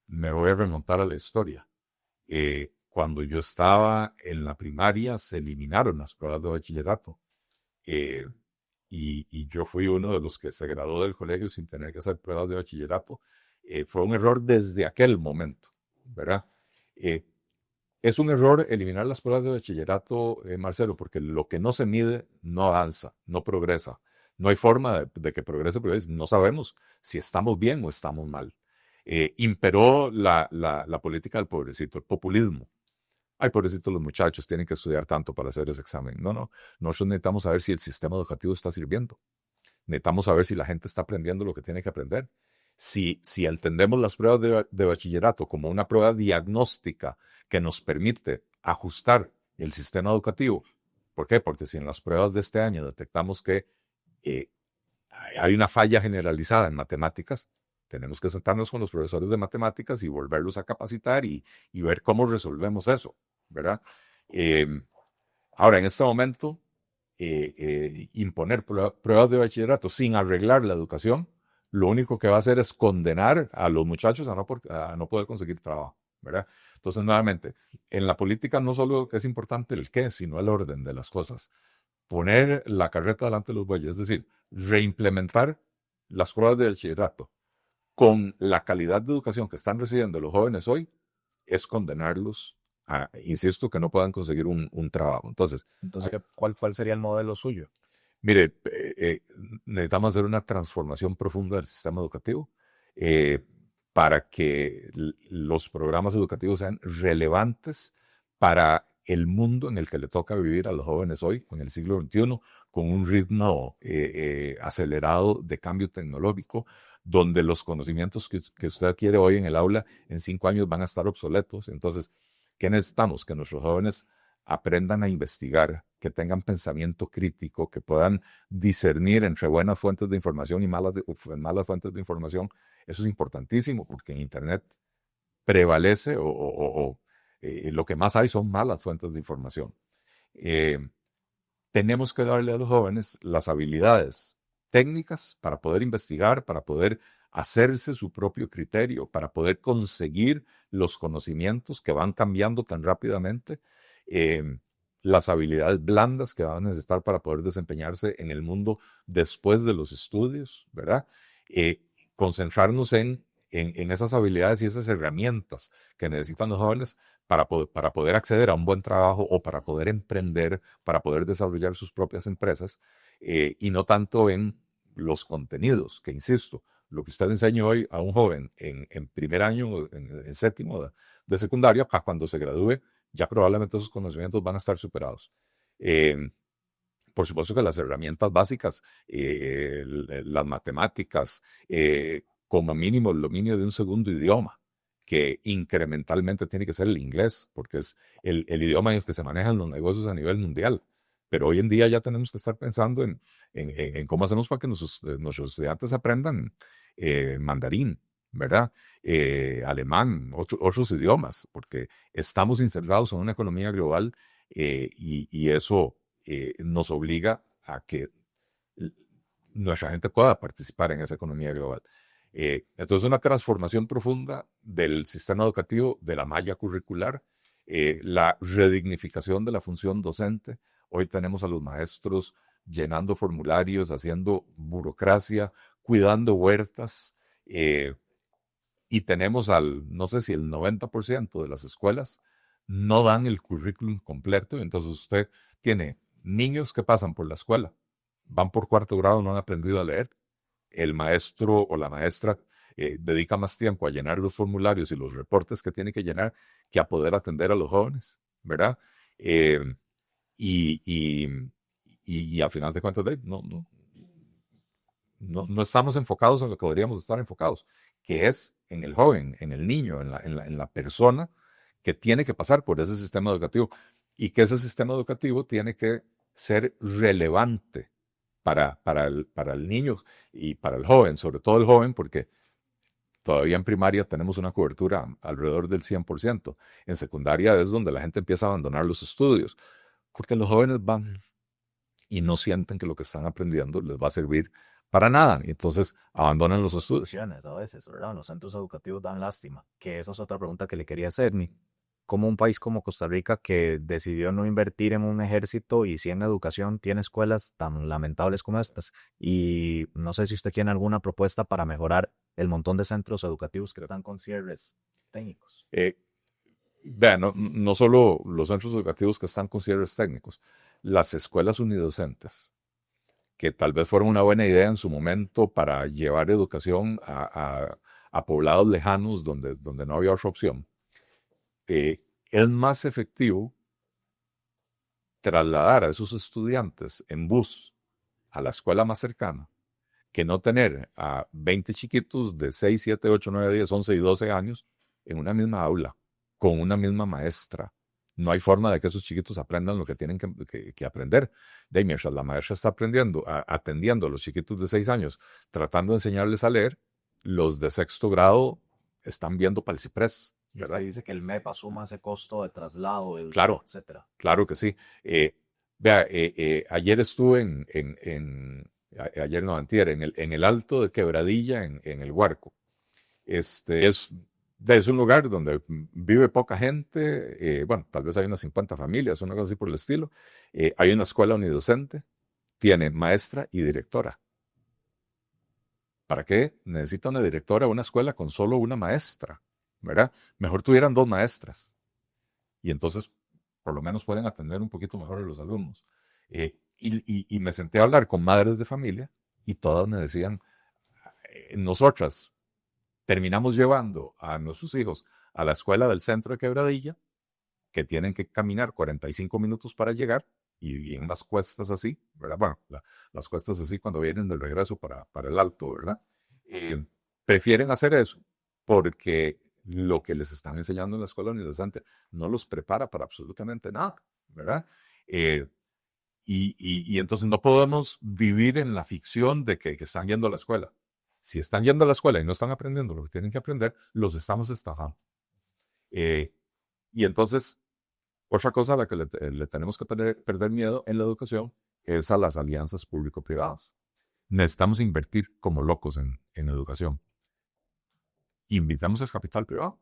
me voy a remontar a la historia. Cuando yo estaba en la primaria, se eliminaron las pruebas de bachillerato. Eh, y yo fui uno de los que se graduó del colegio sin tener que hacer pruebas de bachillerato. Fue un error desde aquel momento, ¿verdad? Eh, es un error eliminar las pruebas de bachillerato, Marcelo, porque lo que no se mide no avanza, no progresa. No hay forma de que progrese, porque no sabemos si estamos bien o estamos mal. Imperó la política del pobrecito, el populismo. Ay, pobrecito, los muchachos tienen que estudiar tanto para hacer ese examen. No, no. Nosotros necesitamos saber si el sistema educativo está sirviendo. Necesitamos saber si la gente está aprendiendo lo que tiene que aprender. Si entendemos las pruebas de bachillerato como una prueba diagnóstica que nos permite ajustar el sistema educativo. ¿Por qué? Porque si en las pruebas de este año detectamos que eh, hay una falla generalizada en matemáticas, tenemos que sentarnos con los profesores de matemáticas y volverlos a capacitar y ver cómo resolvemos eso, ¿verdad? Eh, Ahora, en este momento, imponer pruebas de bachillerato sin arreglar la educación, lo único que va a hacer es condenar a los muchachos a no poder conseguir trabajo, ¿verdad? Entonces, nuevamente, en la política no solo es importante el qué, sino el orden de las cosas. Poner la carreta delante de los bueyes, es decir, reimplementar las pruebas de bachillerato con la calidad de educación que están recibiendo los jóvenes hoy, es condenarlos insisto, que no puedan conseguir un trabajo. Entonces, Entonces, ¿cuál sería el modelo suyo? mire, necesitamos hacer una transformación profunda del sistema educativo eh, para que los programas educativos sean relevantes para el mundo en el que le toca vivir a los jóvenes hoy, en el siglo XXI, con un ritmo acelerado de cambio tecnológico, donde los conocimientos que usted adquiere hoy en el aula en 5 años van a estar obsoletos. Entonces, ¿qué necesitamos? Que nuestros jóvenes aprendan a investigar, que tengan pensamiento crítico, que puedan discernir entre buenas fuentes de información y malas fuentes de información. Eso es importantísimo porque en Internet prevalece o lo que más hay son malas fuentes de información. Eh, Tenemos que darle a los jóvenes las habilidades técnicas para poder investigar, para poder hacerse su propio criterio, para poder conseguir los conocimientos que van cambiando tan rápidamente, eh, las habilidades blandas que van a necesitar para poder desempeñarse en el mundo después de los estudios, ¿verdad? Eh, Concentrarnos en esas habilidades y esas herramientas que necesitan los jóvenes para poder acceder a un buen trabajo o para poder emprender, para poder desarrollar sus propias empresas, y no tanto en los contenidos, que insisto, lo que usted enseña hoy a un joven en primer año, en séptimo de secundaria, para cuando se gradúe, ya probablemente esos conocimientos van a estar superados. Eh, por supuesto que las herramientas básicas, las matemáticas, como mínimo el dominio de un segundo idioma, que incrementalmente tiene que ser el inglés, porque es el idioma en el que se manejan los negocios a nivel mundial. Pero hoy en día ya tenemos que estar pensando en cómo hacemos para que nuestros estudiantes aprendan mandarín, ¿verdad? Alemán, otros idiomas, porque estamos insertados en una economía global, y eso nos obliga a que nuestra gente pueda participar en esa economía global. Entonces, una transformación profunda del sistema educativo, de la malla curricular, la redignificación de la función docente. Hoy tenemos a los maestros llenando formularios, haciendo burocracia, cuidando huertas, y tenemos no sé si el 90% de las escuelas no dan el currículum completo, entonces usted tiene niños que pasan por la escuela, van por cuarto grado, no han aprendido a leer. El maestro o la maestra dedica más tiempo a llenar los formularios y los reportes que tiene que llenar que a poder atender a los jóvenes, ¿verdad? Eh, y, y, y a final de cuentas, no estamos enfocados en lo que deberíamos estar enfocados, que es en el joven, en el niño, en la persona que tiene que pasar por ese sistema educativo y que ese sistema educativo tiene que ser relevante para el niño y para el joven, sobre todo el joven, porque todavía en primaria tenemos una cobertura alrededor del 100%. En secundaria es donde la gente empieza a abandonar los estudios, porque los jóvenes van y no sienten que lo que están aprendiendo les va a servir para nada. Y entonces abandonan los estudios. A veces, ¿verdad? Los centros educativos dan lástima, que esa es otra pregunta que le quería hacer, ni como un país como Costa Rica que decidió no invertir en un ejército y sí en educación tiene escuelas tan lamentables como estas. Y no sé si usted tiene alguna propuesta para mejorar el montón de centros educativos que están con cierres técnicos. Vean, no solo los centros educativos que están con cierres técnicos, las escuelas unidocentes, que tal vez fueron una buena idea en su momento para llevar educación a poblados lejanos donde no había otra opción. Es más efectivo trasladar a esos estudiantes en bus a la escuela más cercana que no tener a 20 chiquitos de 6, 7, 8, 9, 10, 11 y 12 años en una misma aula, con una misma maestra. No hay forma de que esos chiquitos aprendan lo que tienen que aprender. De ahí, mientras la maestra está atendiendo a los chiquitos de 6 años, tratando de enseñarles a leer, los de sexto grado están viendo para el ciprés, ¿verdad? Dice que el MEP asuma ese costo de traslado, Claro, etcétera. claro que sí. Vea, ayer estuve ayer no, antier, en el Alto de Quebradilla, en el Huarco. Es un lugar donde vive poca gente, bueno, tal vez hay unas 50 familias, una cosa así por el estilo. Hay una escuela unidocente, tiene maestra y directora. ¿Para qué necesita una directora una escuela con solo una maestra? ¿Verdad? Mejor tuvieran dos maestras. Y entonces, por lo menos pueden atender un poquito mejor a los alumnos. Y me senté a hablar con madres de familia y todas me decían, nosotras terminamos llevando a nuestros hijos a la escuela del centro de Quebradilla, que tienen que caminar 45 minutos para llegar, y en unas cuestas así, ¿verdad? Bueno, las cuestas así cuando vienen del regreso para el alto, ¿verdad? Prefieren hacer eso porque lo que les están enseñando en la escuela universitaria no los prepara para absolutamente nada, ¿verdad? Eh, y entonces no podemos vivir en la ficción de que están yendo a la escuela. Si están yendo a la escuela y no están aprendiendo lo que tienen que aprender, los estamos estafando. Y entonces, otra cosa a la que le tenemos que perder miedo en la educación es a las alianzas público-privadas. necesitamos invertir como locos en educación. Invitemos al capital privado.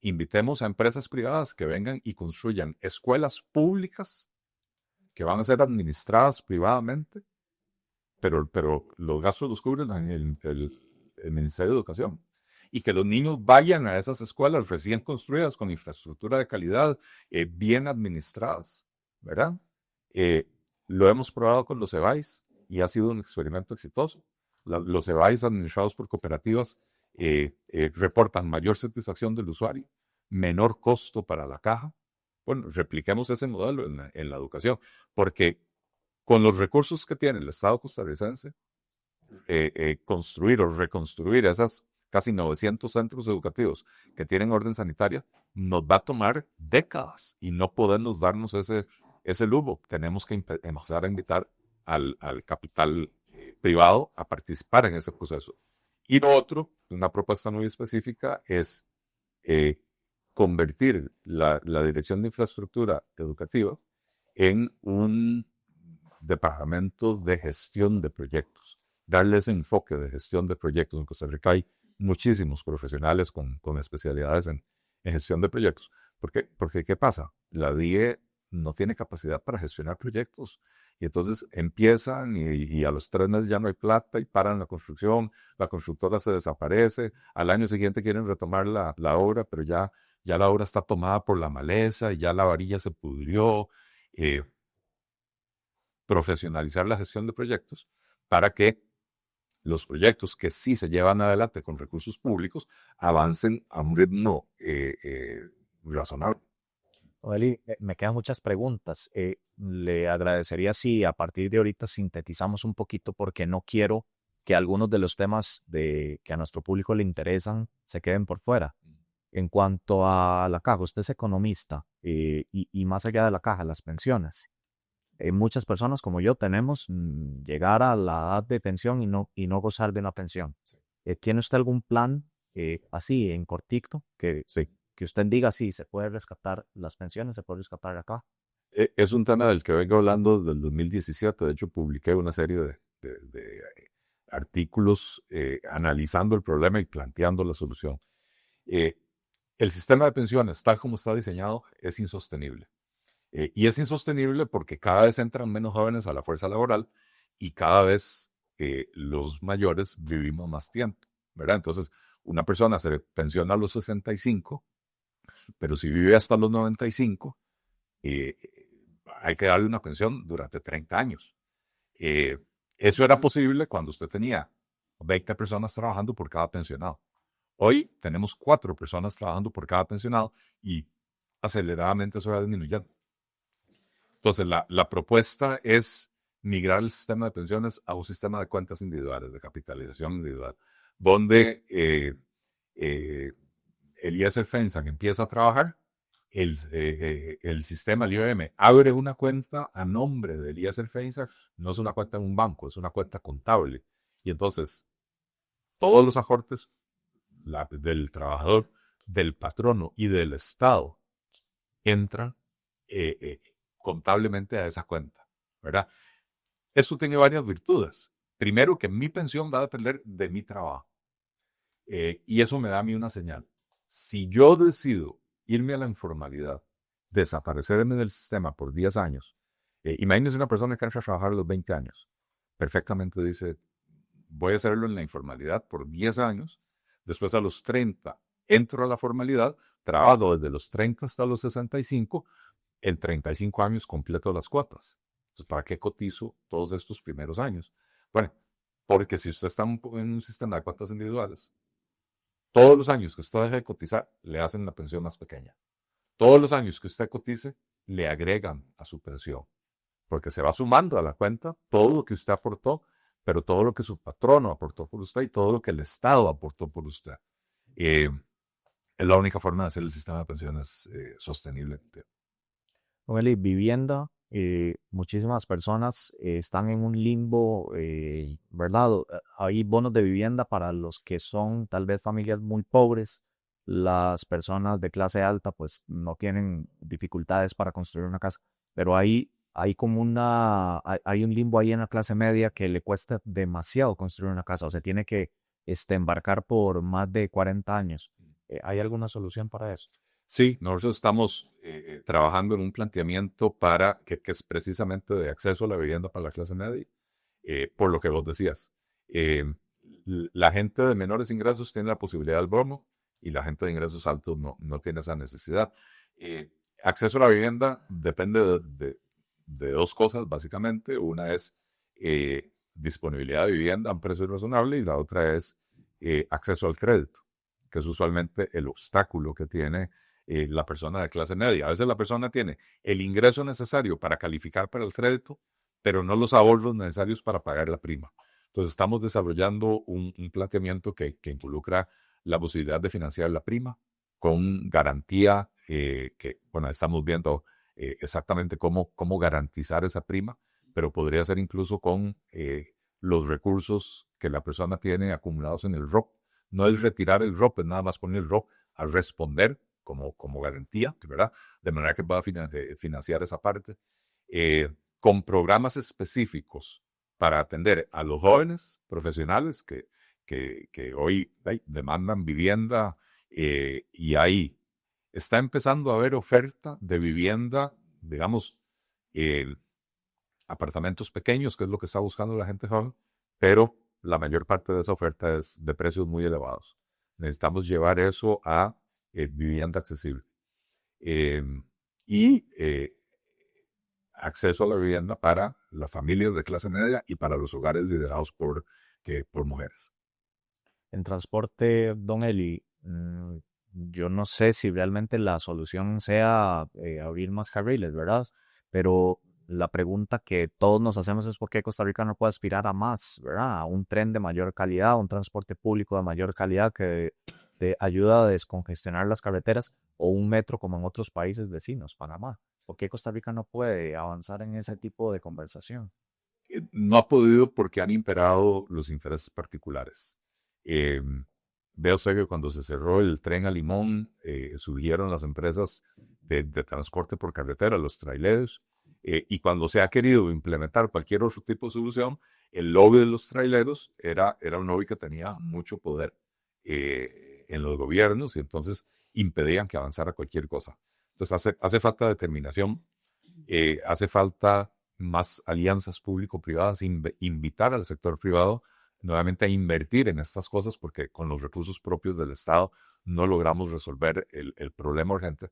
Invitemos a empresas privadas que vengan y construyan escuelas públicas que van a ser administradas privadamente, pero los gastos los cubren el Ministerio de Educación. Y que los niños vayan a esas escuelas recién construidas con infraestructura de calidad, bien administradas, ¿verdad? Lo hemos probado con los EBAIS y ha sido un experimento exitoso. Los EBAIS administrados por cooperativas reportan mayor satisfacción del usuario, menor costo para la caja. Bueno, repliquemos ese modelo en la educación, porque con los recursos que tiene el Estado costarricense, construir o reconstruir esas casi 900 centros educativos que tienen orden sanitaria, nos va a tomar décadas y no podemos darnos ese lujo. Tenemos que empezar a invitar al capital privado a participar en ese proceso. Y lo otro, una propuesta muy específica, es convertir la Dirección de Infraestructura Educativa en un departamento de gestión de proyectos, darle ese enfoque de gestión de proyectos. En Costa Rica hay muchísimos profesionales con especialidades en gestión de proyectos. Porque ¿qué pasa? La DIE no tiene capacidad para gestionar proyectos. Y entonces empiezan y a los 3 meses ya no hay plata y paran la construcción, la constructora se desaparece, al año siguiente quieren retomar la obra, pero ya la obra está tomada por la maleza y ya la varilla se pudrió. Profesionalizar la gestión de proyectos para que los proyectos que sí se llevan adelante con recursos públicos avancen a un ritmo razonable. Eli, me quedan muchas preguntas. Le agradecería si a partir de ahorita sintetizamos un poquito porque no quiero que algunos de los temas que a nuestro público le interesan se queden por fuera. En cuanto a la caja, usted es economista y más allá de la caja, las pensiones. Muchas personas como yo tenemos llegar a la edad de pensión y no gozar de una pensión. Sí. ¿Tiene usted algún plan así en cortito Sí. que usted diga sí, se puede rescatar las pensiones, se puede rescatar acá? Es un tema del que vengo hablando desde el 2017. De hecho, publiqué una serie de artículos analizando el problema y planteando la solución. El sistema de pensiones, tal como está diseñado, es insostenible. Y es insostenible porque cada vez entran menos jóvenes a la fuerza laboral y cada vez los mayores vivimos más tiempo, ¿verdad? Entonces, una persona se pensiona a los 65, pero si vive hasta los 95, hay que darle una pensión durante 30 años. Eso era posible cuando usted tenía 20 personas trabajando por cada pensionado. Hoy tenemos 4 personas trabajando por cada pensionado y aceleradamente eso va disminuyendo. Entonces, la propuesta es migrar el sistema de pensiones a un sistema de cuentas individuales, de capitalización individual, donde el ISR FENSAN empieza a trabajar, el sistema, el IOM, abre una cuenta a nombre del ISR FENSAN, no es una cuenta en un banco, es una cuenta contable. Y entonces, todos los aportes del trabajador, del patrono y del Estado entran contablemente a esa cuenta, ¿verdad? Eso tiene varias virtudes. Primero, que mi pensión va a depender de mi trabajo. Y eso me da a mí una señal. Si yo decido irme a la informalidad, desaparecerme del sistema por 10 años, imagínense una persona que entra a trabajar a los 20 años, perfectamente dice, voy a hacerlo en la informalidad por 10 años, después a los 30 entro a la formalidad, trabajo desde los 30 hasta los 65, en 35 años completo las cuotas. Entonces, ¿para qué cotizo todos estos primeros años? Bueno, porque si usted está en un sistema de cuotas individuales, todos los años que usted deje de cotizar, le hacen la pensión más pequeña. Todos los años que usted cotice, le agregan a su pensión. Porque se va sumando a la cuenta todo lo que usted aportó, pero todo lo que su patrono aportó por usted y todo lo que el Estado aportó por usted. Es la única forma de hacer el sistema de pensiones sostenible. Eli, vivienda, muchísimas personas están en un limbo, ¿verdad? Hay bonos de vivienda para los que son tal vez familias muy pobres. Las personas de clase alta pues no tienen dificultades para construir una casa, pero hay hay como hay un limbo ahí en la clase media que le cuesta demasiado construir una casa, o sea, tiene que embarcar por más de 40 años. ¿Hay alguna solución para eso? Sí, nosotros estamos trabajando en un planteamiento para que es precisamente de acceso a la vivienda para la clase media, por lo que vos decías. Eh, la gente de menores ingresos tiene la posibilidad del bono y la gente de ingresos altos no tiene esa necesidad. Eh, Acceso a la vivienda depende de dos cosas, básicamente. Una es disponibilidad de vivienda a un precio razonable y la otra es acceso al crédito, que es usualmente el obstáculo que tiene la persona de clase media. A veces la persona tiene el ingreso necesario para calificar para el crédito, pero no los ahorros necesarios para pagar la prima. Entonces estamos desarrollando un planteamiento que involucra la posibilidad de financiar la prima con garantía, que, bueno, estamos viendo exactamente cómo garantizar esa prima, pero podría ser incluso con los recursos que la persona tiene acumulados en el ROP. No es retirar el ROP, es nada más poner el ROP a responder como garantía, ¿verdad? De manera que va a financiar esa parte, con programas específicos para atender a los jóvenes profesionales que hoy demandan vivienda, y ahí está empezando a haber oferta de vivienda, digamos, eh, apartamentos pequeños, que es lo que está buscando la gente joven, pero la mayor parte de esa oferta es de precios muy elevados. Necesitamos llevar eso a vivienda accesible. Eh, y acceso a la vivienda para las familias de clase media y para los hogares liderados por mujeres. En transporte, don Eli, yo no sé si realmente la solución sea abrir más carriles, ¿verdad? Pero la pregunta que todos nos hacemos es por qué Costa Rica no puede aspirar a más, ¿verdad? A un tren de mayor calidad, un transporte público de mayor calidad que te ayuda a descongestionar las carreteras o un metro como en otros países vecinos, Panamá. ¿Por qué Costa Rica no puede avanzar en ese tipo de conversación? No ha podido porque han imperado los intereses particulares. Eh, Veo usted que cuando se cerró el tren a Limón, surgieron las empresas de transporte por carretera, los traileros, y cuando se ha querido implementar cualquier otro tipo de solución, el lobby de los traileros era un lobby que tenía mucho poder en los gobiernos y entonces impedían que avanzara cualquier cosa. Entonces hace falta determinación, hace falta más alianzas público-privadas, invitar al sector privado nuevamente a invertir en estas cosas porque con los recursos propios del Estado no logramos resolver el problema urgente,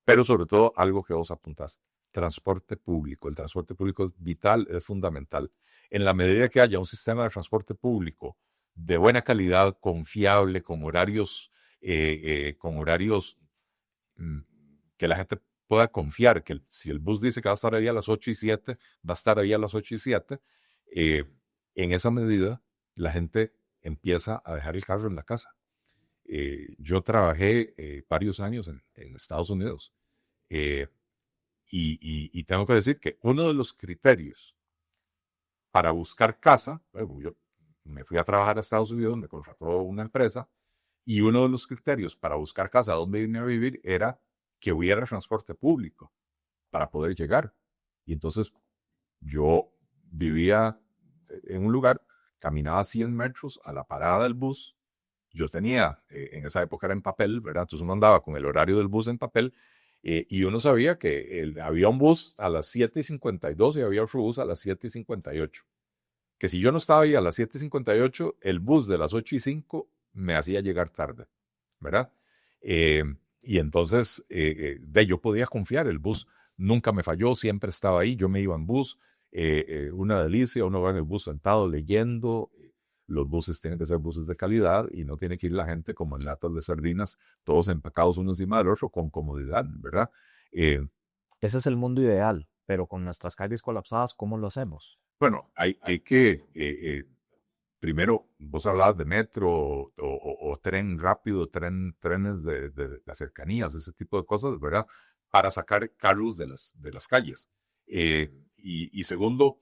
pero sobre todo algo que vos apuntás, transporte público. El transporte público es vital, es fundamental. En la medida que haya un sistema de transporte público de buena calidad, confiable, con horarios mm, que la gente pueda confiar que si el bus dice que va a estar ahí a las 8 y 7, va a estar ahí a las 8 y 7. eh, en esa medida, la gente empieza a dejar el carro en la casa. Yo trabajé varios años en Estados Unidos, eh, y tengo que decir que uno de los criterios para buscar casa, bueno, yo me fui a trabajar a Estados Unidos, me contrató una empresa, y uno de los criterios para buscar casa donde irme a vivir era que hubiera transporte público para poder llegar. Y entonces yo vivía en un lugar, caminaba 100 metros a la parada del bus. Yo tenía, en esa época era en papel, ¿verdad? Entonces uno andaba con el horario del bus en papel, y uno sabía que había un bus a las 7:52 y había otro bus a las 7:58. Que si yo no estaba ahí a las 7:58, el bus de las 8:05 me hacía llegar tarde, ¿verdad? Eh, y entonces yo podía confiar, el bus nunca me falló, siempre estaba ahí, yo me iba en bus, una delicia, uno va en el bus sentado leyendo. Los buses tienen que ser buses de calidad y no tiene que ir la gente como en latas de sardinas, todos empacados uno encima del otro con comodidad, ¿verdad? Eh, Ese es el mundo ideal, pero con nuestras calles colapsadas, ¿cómo lo hacemos? bueno, hay que primero, vos hablabas de metro o tren rápido, trenes de las cercanías, ese tipo de cosas, ¿verdad? Para sacar carros de las calles. Y segundo,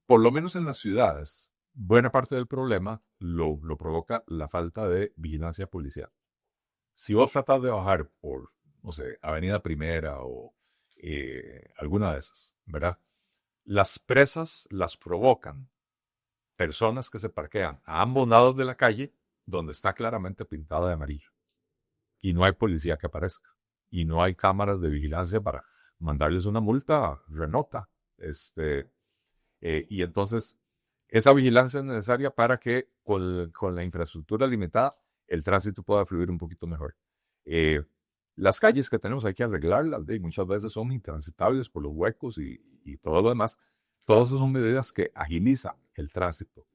por lo menos en las ciudades, buena parte del problema lo provoca la falta de vigilancia policial. Si vos tratás de bajar por, no sé, Avenida Primera o alguna de esas, ¿verdad? Las presas las provocan personas que se parquean a ambos lados de la calle donde está claramente pintada de amarillo y no hay policía que aparezca y no hay cámaras de vigilancia para mandarles una multa renota. Y entonces esa vigilancia es necesaria para que con la infraestructura limitada el tránsito pueda fluir un poquito mejor. Las calles que tenemos hay que arreglarlas, y muchas veces son intransitables por los huecos y todo lo demás. Todas esas son medidas que agilizan el tránsito.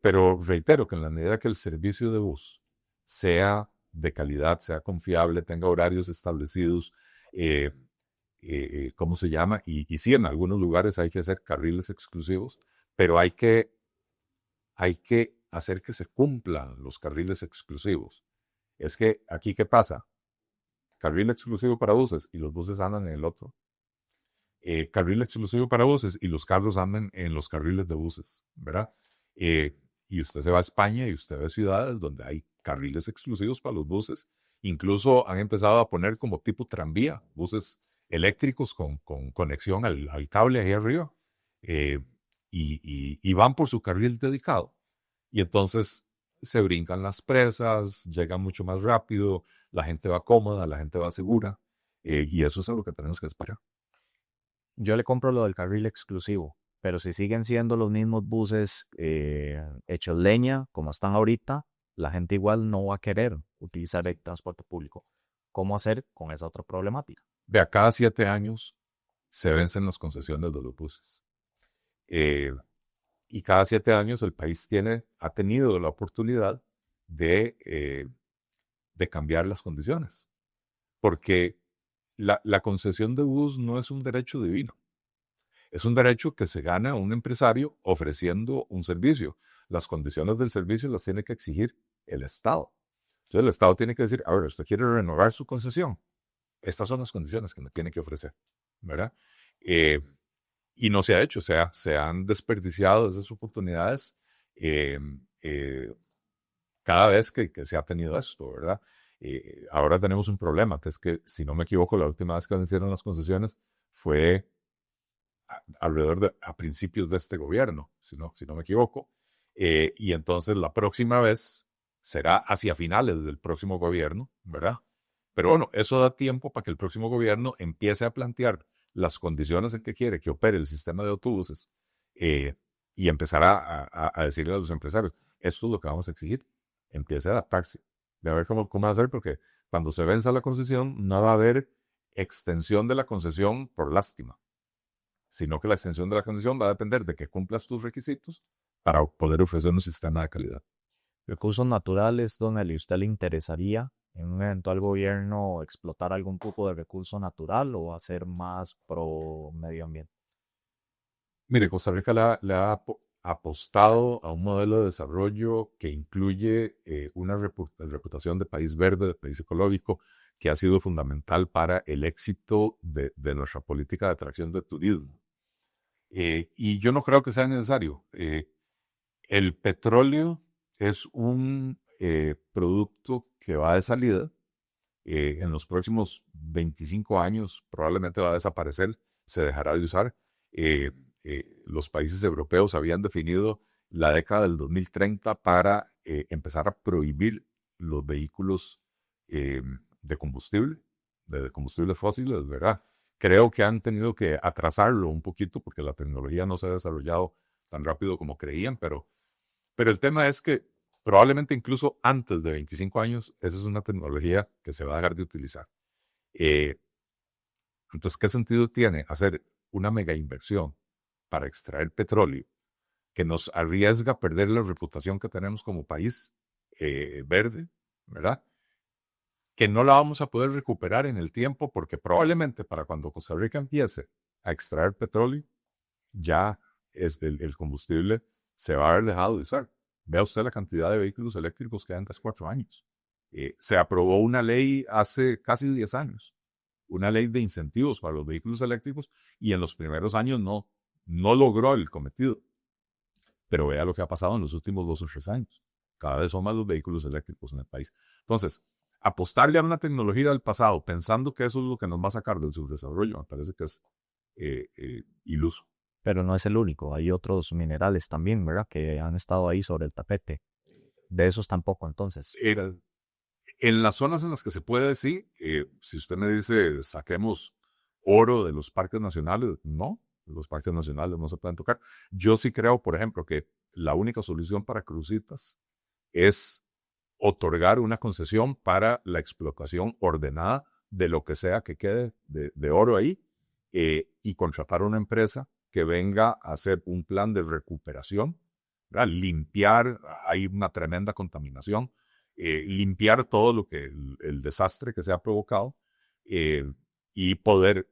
Pero reitero que en la medida que el servicio de bus sea de calidad, sea confiable, tenga horarios establecidos, ¿cómo se llama? Y sí, en algunos lugares hay que hacer carriles exclusivos, pero hay que hacer que se cumplan los carriles exclusivos. Es que aquí, ¿qué pasa? Carril exclusivo para buses y los buses andan en el otro. Carril exclusivo para buses y los carros andan en los carriles de buses, ¿verdad? Y usted se va a España y usted ve ciudades donde hay carriles exclusivos para los buses. Incluso han empezado a poner como tipo tranvía, buses eléctricos con conexión al cable ahí arriba. Y van por su carril dedicado. Y entonces se brincan las presas, llegan mucho más rápido, la gente va cómoda, la gente va segura. Y eso es a lo que tenemos que esperar. Yo le compro lo del carril exclusivo, pero si siguen siendo los mismos buses hechos leña, como están ahorita, la gente igual no va a querer utilizar el transporte público. ¿Cómo hacer con esa otra problemática? De cada 7 años se vencen las concesiones de los buses. Y cada 7 años el país ha tenido la oportunidad de cambiar las condiciones. Porque la concesión de bus no es un derecho divino. Es un derecho que se gana un empresario ofreciendo un servicio. Las condiciones del servicio las tiene que exigir el Estado. Entonces el Estado tiene que decir, a ver, ¿usted quiere renovar su concesión? Estas son las condiciones que me tiene que ofrecer, ¿verdad? Y no se ha hecho, o sea, se han desperdiciado esas oportunidades eh, eh, cada vez que se ha tenido esto, ¿verdad? Ahora tenemos un problema, que es que, si no me equivoco, la última vez que vencieron las concesiones fue a principios de este gobierno, si no me equivoco. Y entonces la próxima vez será hacia finales del próximo gobierno, ¿verdad? Pero bueno, eso da tiempo para que el próximo gobierno empiece a plantear las condiciones en que quiere que opere el sistema de autobuses y empezar a decirle a los empresarios, esto es lo que vamos a exigir, empiece a adaptarse, de a ver cómo va a hacer, porque cuando se venza la concesión no va a haber extensión de la concesión por lástima, sino que la extensión de la concesión va a depender de que cumplas tus requisitos para poder ofrecer un sistema de calidad. Recursos naturales, don Eli, ¿usted le interesaría en un eventual gobierno explotar algún tipo de recurso natural o hacer más pro medio ambiente? Mire, Costa Rica le ha apostado a un modelo de desarrollo que incluye una reputación de país verde, de país ecológico, que ha sido fundamental para el éxito de nuestra política de atracción de turismo. Y yo no creo que sea necesario. El petróleo es un producto que va de salida. En los próximos 25 años probablemente va a desaparecer, se dejará de usar. Los países europeos habían definido la década del 2030 para empezar a prohibir los vehículos de combustibles fósiles, ¿verdad? Creo que han tenido que atrasarlo un poquito porque la tecnología no se ha desarrollado tan rápido como creían, pero el tema es que probablemente incluso antes de 25 años, esa es una tecnología que se va a dejar de utilizar. Entonces, ¿qué sentido tiene hacer una mega inversión para extraer petróleo que nos arriesga a perder la reputación que tenemos como país verde, ¿verdad? Que no la vamos a poder recuperar en el tiempo porque probablemente para cuando Costa Rica empiece a extraer petróleo, ya el combustible se va a haber dejado de usar. Vea usted la cantidad de vehículos eléctricos que hay en 4 años. Se aprobó una ley hace casi 10 años, una ley de incentivos para los vehículos eléctricos y en los primeros años no logró el cometido. Pero vea lo que ha pasado en los últimos 2 o 3 años. Cada vez son más los vehículos eléctricos en el país. Entonces, apostarle a una tecnología del pasado pensando que eso es lo que nos va a sacar del subdesarrollo, me parece que es iluso. Pero no es el único, hay otros minerales también, ¿verdad? Que han estado ahí sobre el tapete. De esos tampoco, entonces. En las zonas en las que se puede, sí. Si usted me dice, saquemos oro de los parques nacionales, no. Los parques nacionales no se pueden tocar. Yo sí creo, por ejemplo, que la única solución para Cruzitas es otorgar una concesión para la explotación ordenada de lo que sea que quede de oro ahí y contratar a una empresa que venga a hacer un plan de recuperación, ¿verdad? Limpiar, hay una tremenda contaminación, limpiar todo lo que el desastre que se ha provocado y poder,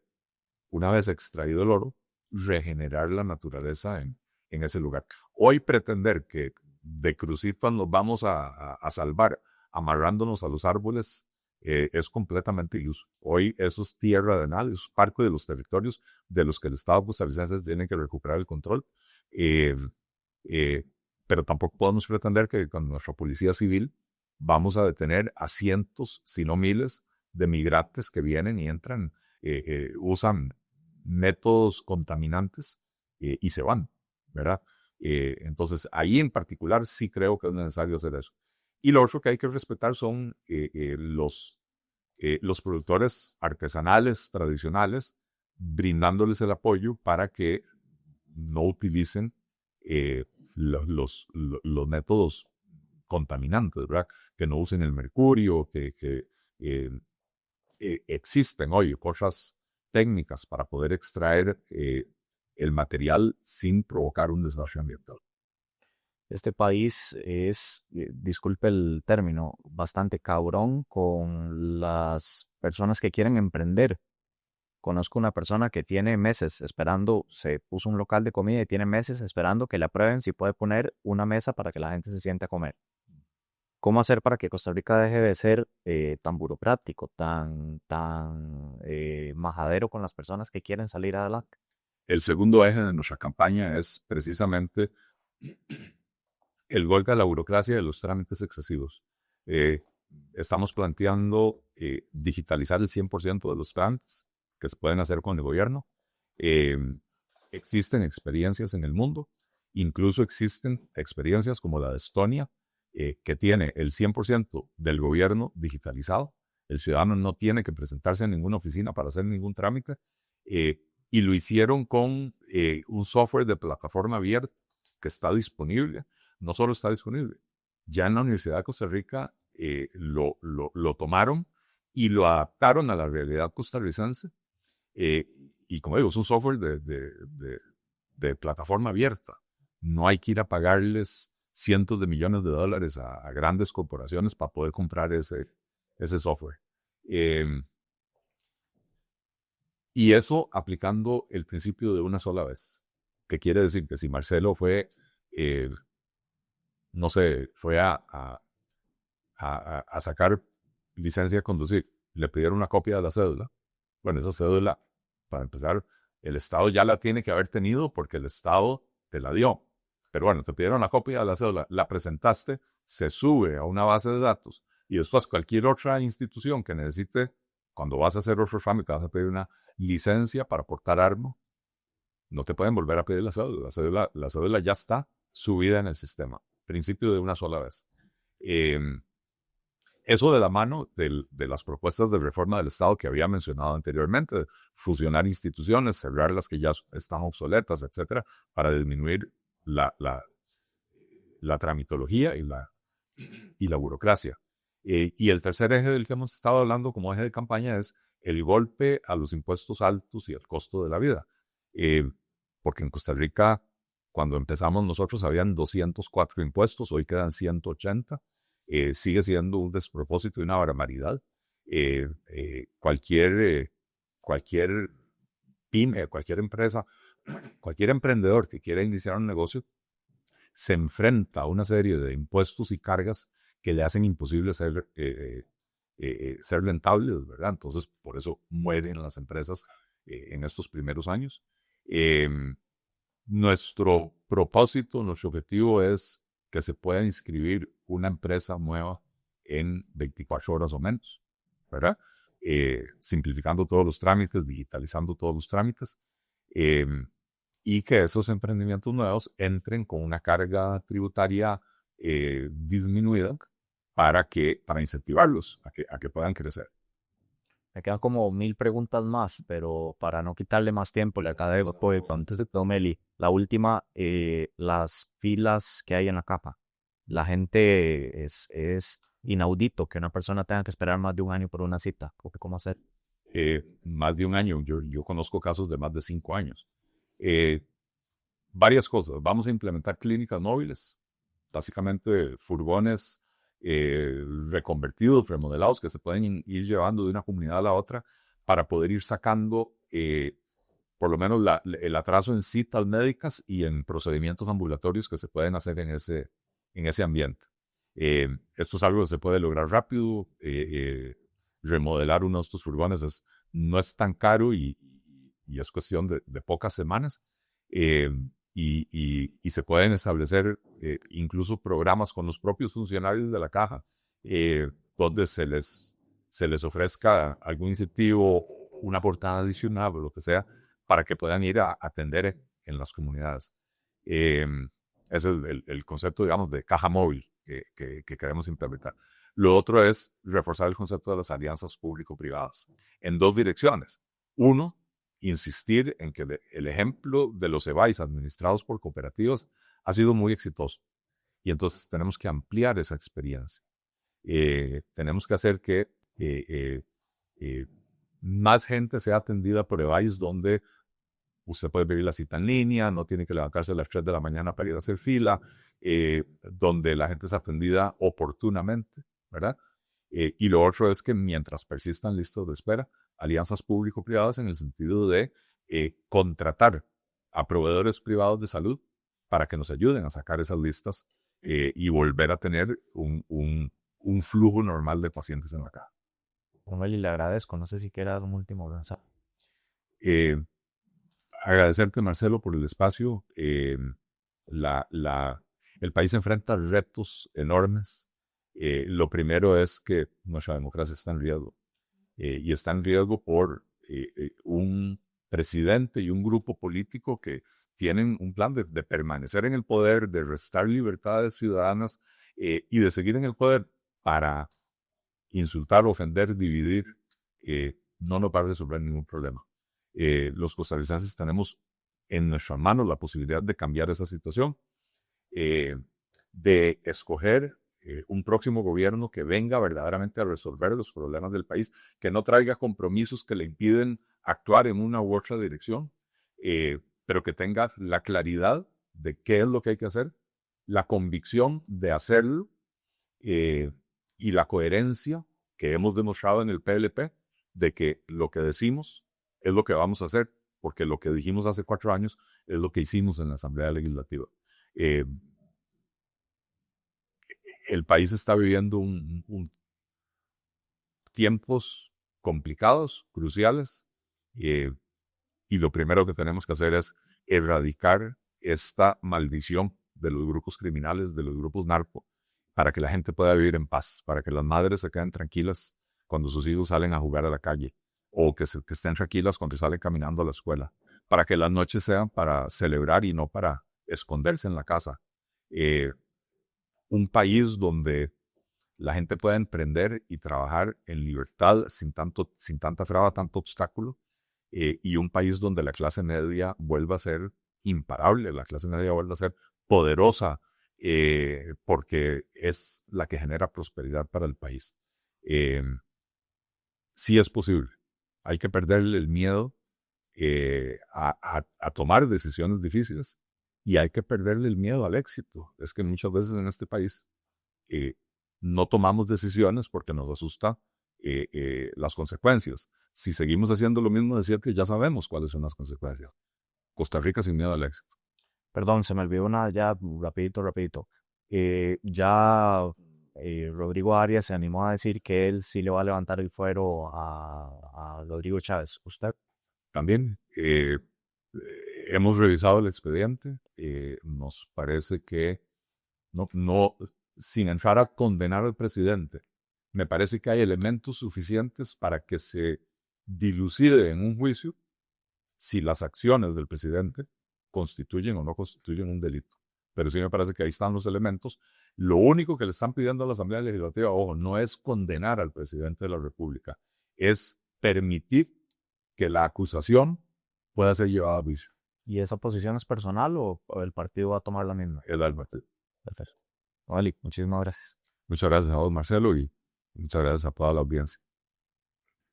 una vez extraído el oro, regenerar la naturaleza en ese lugar. Hoy pretender que de Cruzitas nos vamos a salvar amarrándonos a los árboles es completamente iluso. Hoy eso es tierra de nadie, es parte de los territorios de los que el Estado costarricense tiene que recuperar el control. Eh, pero tampoco podemos pretender que con nuestra policía civil vamos a detener a cientos, si no miles, de migrantes que vienen y entran, usan métodos contaminantes y se van, ¿verdad? Entonces, ahí en particular sí creo que es necesario hacer eso. Y lo otro que hay que respetar son los productores artesanales, tradicionales, brindándoles el apoyo para que no utilicen los métodos contaminantes, ¿verdad? Que no usen el mercurio, que existen hoy cosas técnicas para poder extraer el material sin provocar un desastre ambiental. Este país es, disculpe el término, bastante cabrón con las personas que quieren emprender. Conozco una persona que tiene meses esperando, se puso un local de comida y tiene meses esperando que le aprueben si puede poner una mesa para que la gente se siente a comer. ¿Cómo hacer para que Costa Rica deje de ser tan burocrático, tan majadero con las personas que quieren salir adelante? El segundo eje de nuestra campaña es precisamente el golpe a la burocracia de los trámites excesivos. Estamos planteando digitalizar el 100% de los trámites que se pueden hacer con el gobierno. Existen experiencias en el mundo, incluso existen experiencias como la de Estonia, que tiene el 100% del gobierno digitalizado. El ciudadano no tiene que presentarse en ninguna oficina para hacer ningún trámite. Y lo hicieron con un software de plataforma abierta que está disponible. No solo está disponible, ya en la Universidad de Costa Rica lo tomaron y lo adaptaron a la realidad costarricense. Y como digo, es un software de plataforma abierta. No hay que ir a pagarles cientos de millones de dólares a grandes corporaciones para poder comprar ese software. Y eso aplicando el principio de una sola vez, que quiere decir que si Marcelo fue, no sé, fue a sacar licencia de conducir, le pidieron una copia de la cédula, bueno, esa cédula, para empezar, el Estado ya la tiene que haber tenido porque el Estado te la dio. Pero bueno, te pidieron la copia de la cédula, la presentaste, se sube a una base de datos y después cualquier otra institución que necesite, cuando vas a hacer otro trámite, vas a pedir una licencia para portar arma, no te pueden volver a pedir la cédula. La cédula ya está subida en el sistema. Principio de una sola vez. Eso de la mano de las propuestas de reforma del Estado que había mencionado anteriormente, fusionar instituciones, cerrar las que ya están obsoletas, etcétera, para disminuir la tramitología y la burocracia. Y el tercer eje del que hemos estado hablando como eje de campaña es el golpe a los impuestos altos y al costo de la vida. Porque en Costa Rica, cuando empezamos nosotros, habían 204 impuestos, hoy quedan 180. Sigue siendo un despropósito y una barbaridad. Cualquier pyme, cualquier empresa, cualquier emprendedor que quiera iniciar un negocio se enfrenta a una serie de impuestos y cargas que le hacen imposible ser rentables, ¿verdad? Entonces, por eso mueren las empresas en estos primeros años. Nuestro propósito, nuestro objetivo es que se pueda inscribir una empresa nueva en 24 horas o menos, ¿verdad? Simplificando todos los trámites, digitalizando todos los trámites, y que esos emprendimientos nuevos entren con una carga tributaria disminuida para incentivarlos a que puedan crecer. Me quedan como 1000 preguntas más, pero para no quitarle más tiempo, le acabo de antes de todo, Meli, la última, las filas que hay en la capa. La gente es inaudito que una persona tenga que esperar más de un año por una cita. ¿Cómo hacer? Más de un año, yo conozco casos de más de 5 años. Varias cosas. Vamos a implementar clínicas móviles, básicamente furgones reconvertidos, remodelados, que se pueden ir llevando de una comunidad a la otra para poder ir sacando por lo menos el atraso en citas médicas y en procedimientos ambulatorios que se pueden hacer en ese ambiente. Esto es algo que se puede lograr rápido. Remodelar uno de estos furgones no es tan caro y es cuestión de pocas semanas. Y se pueden establecer incluso programas con los propios funcionarios de la caja, donde se les ofrezca algún incentivo, una portada adicional o lo que sea, para que puedan ir a atender en las comunidades. Ese es el concepto, digamos, de caja móvil que queremos implementar. Lo otro es reforzar el concepto de las alianzas público-privadas en 2 direcciones. Uno, insistir en que el ejemplo de los EBAIS administrados por cooperativas ha sido muy exitoso. Y entonces tenemos que ampliar esa experiencia. Tenemos que hacer que más gente sea atendida por EBAIS, donde usted puede pedir la cita en línea, no tiene que levantarse a las 3 de la mañana para ir a hacer fila, donde la gente es atendida oportunamente, ¿verdad? Y lo otro es que mientras persistan listas de espera, alianzas público-privadas en el sentido de contratar a proveedores privados de salud para que nos ayuden a sacar esas listas y volver a tener un flujo normal de pacientes en la caja. Meli, le agradezco. No sé si quieras un último mensaje. Agradecerte, Marcelo, por el espacio. El país enfrenta retos enormes. Lo primero es que nuestra democracia está en riesgo. Y está en riesgo por un presidente y un grupo político que tienen un plan de permanecer en el poder, de restar libertades ciudadanas y de seguir en el poder para insultar, ofender, dividir. No nos va a resolver ningún problema. Los costarricenses tenemos en nuestras manos la posibilidad de cambiar esa situación, de escoger un próximo gobierno que venga verdaderamente a resolver los problemas del país, que no traiga compromisos que le impiden actuar en una u otra dirección, pero que tenga la claridad de qué es lo que hay que hacer, la convicción de hacerlo y la coherencia que hemos demostrado en el PLP de que lo que decimos es lo que vamos a hacer, porque lo que dijimos hace 4 años es lo que hicimos en la Asamblea Legislativa. El país está viviendo tiempos complicados, cruciales, y lo primero que tenemos que hacer es erradicar esta maldición de los grupos criminales, de los grupos narco, para que la gente pueda vivir en paz, para que las madres se queden tranquilas cuando sus hijos salen a jugar a la calle, o que estén tranquilas cuando salen caminando a la escuela, para que las noches sean para celebrar y no para esconderse en la casa. Un país donde la gente pueda emprender y trabajar en libertad sin tanta traba, tanto obstáculo, y un país donde la clase media vuelva a ser imparable, la clase media vuelva a ser poderosa, porque es la que genera prosperidad para el país. Sí es posible. Hay que perderle el miedo a tomar decisiones difíciles y hay que perderle el miedo al éxito. Es que muchas veces en este país no tomamos decisiones porque nos asusta las consecuencias. Si seguimos haciendo lo mismo de siempre, ya sabemos cuáles son las consecuencias. Costa Rica sin miedo al éxito. Perdón, se me olvidó una ya, rapidito. Ya Rodrigo Arias se animó a decir que él sí le va a levantar el fuero a Rodrigo Chávez. ¿Usted? También hemos revisado el expediente. Nos parece que no, sin entrar a condenar al presidente, me parece que hay elementos suficientes para que se dilucide en un juicio si las acciones del presidente constituyen o no constituyen un delito. Pero sí me parece que ahí están los elementos. Lo único que le están pidiendo a la Asamblea Legislativa, ojo, no es condenar al presidente de la República, es permitir que la acusación pueda ser llevada a juicio. ¿Y esa posición es personal o el partido va a tomar la misma? Es el partido. Perfecto. Eli, muchísimas gracias. Muchas gracias a vos, Marcelo, y muchas gracias a toda la audiencia.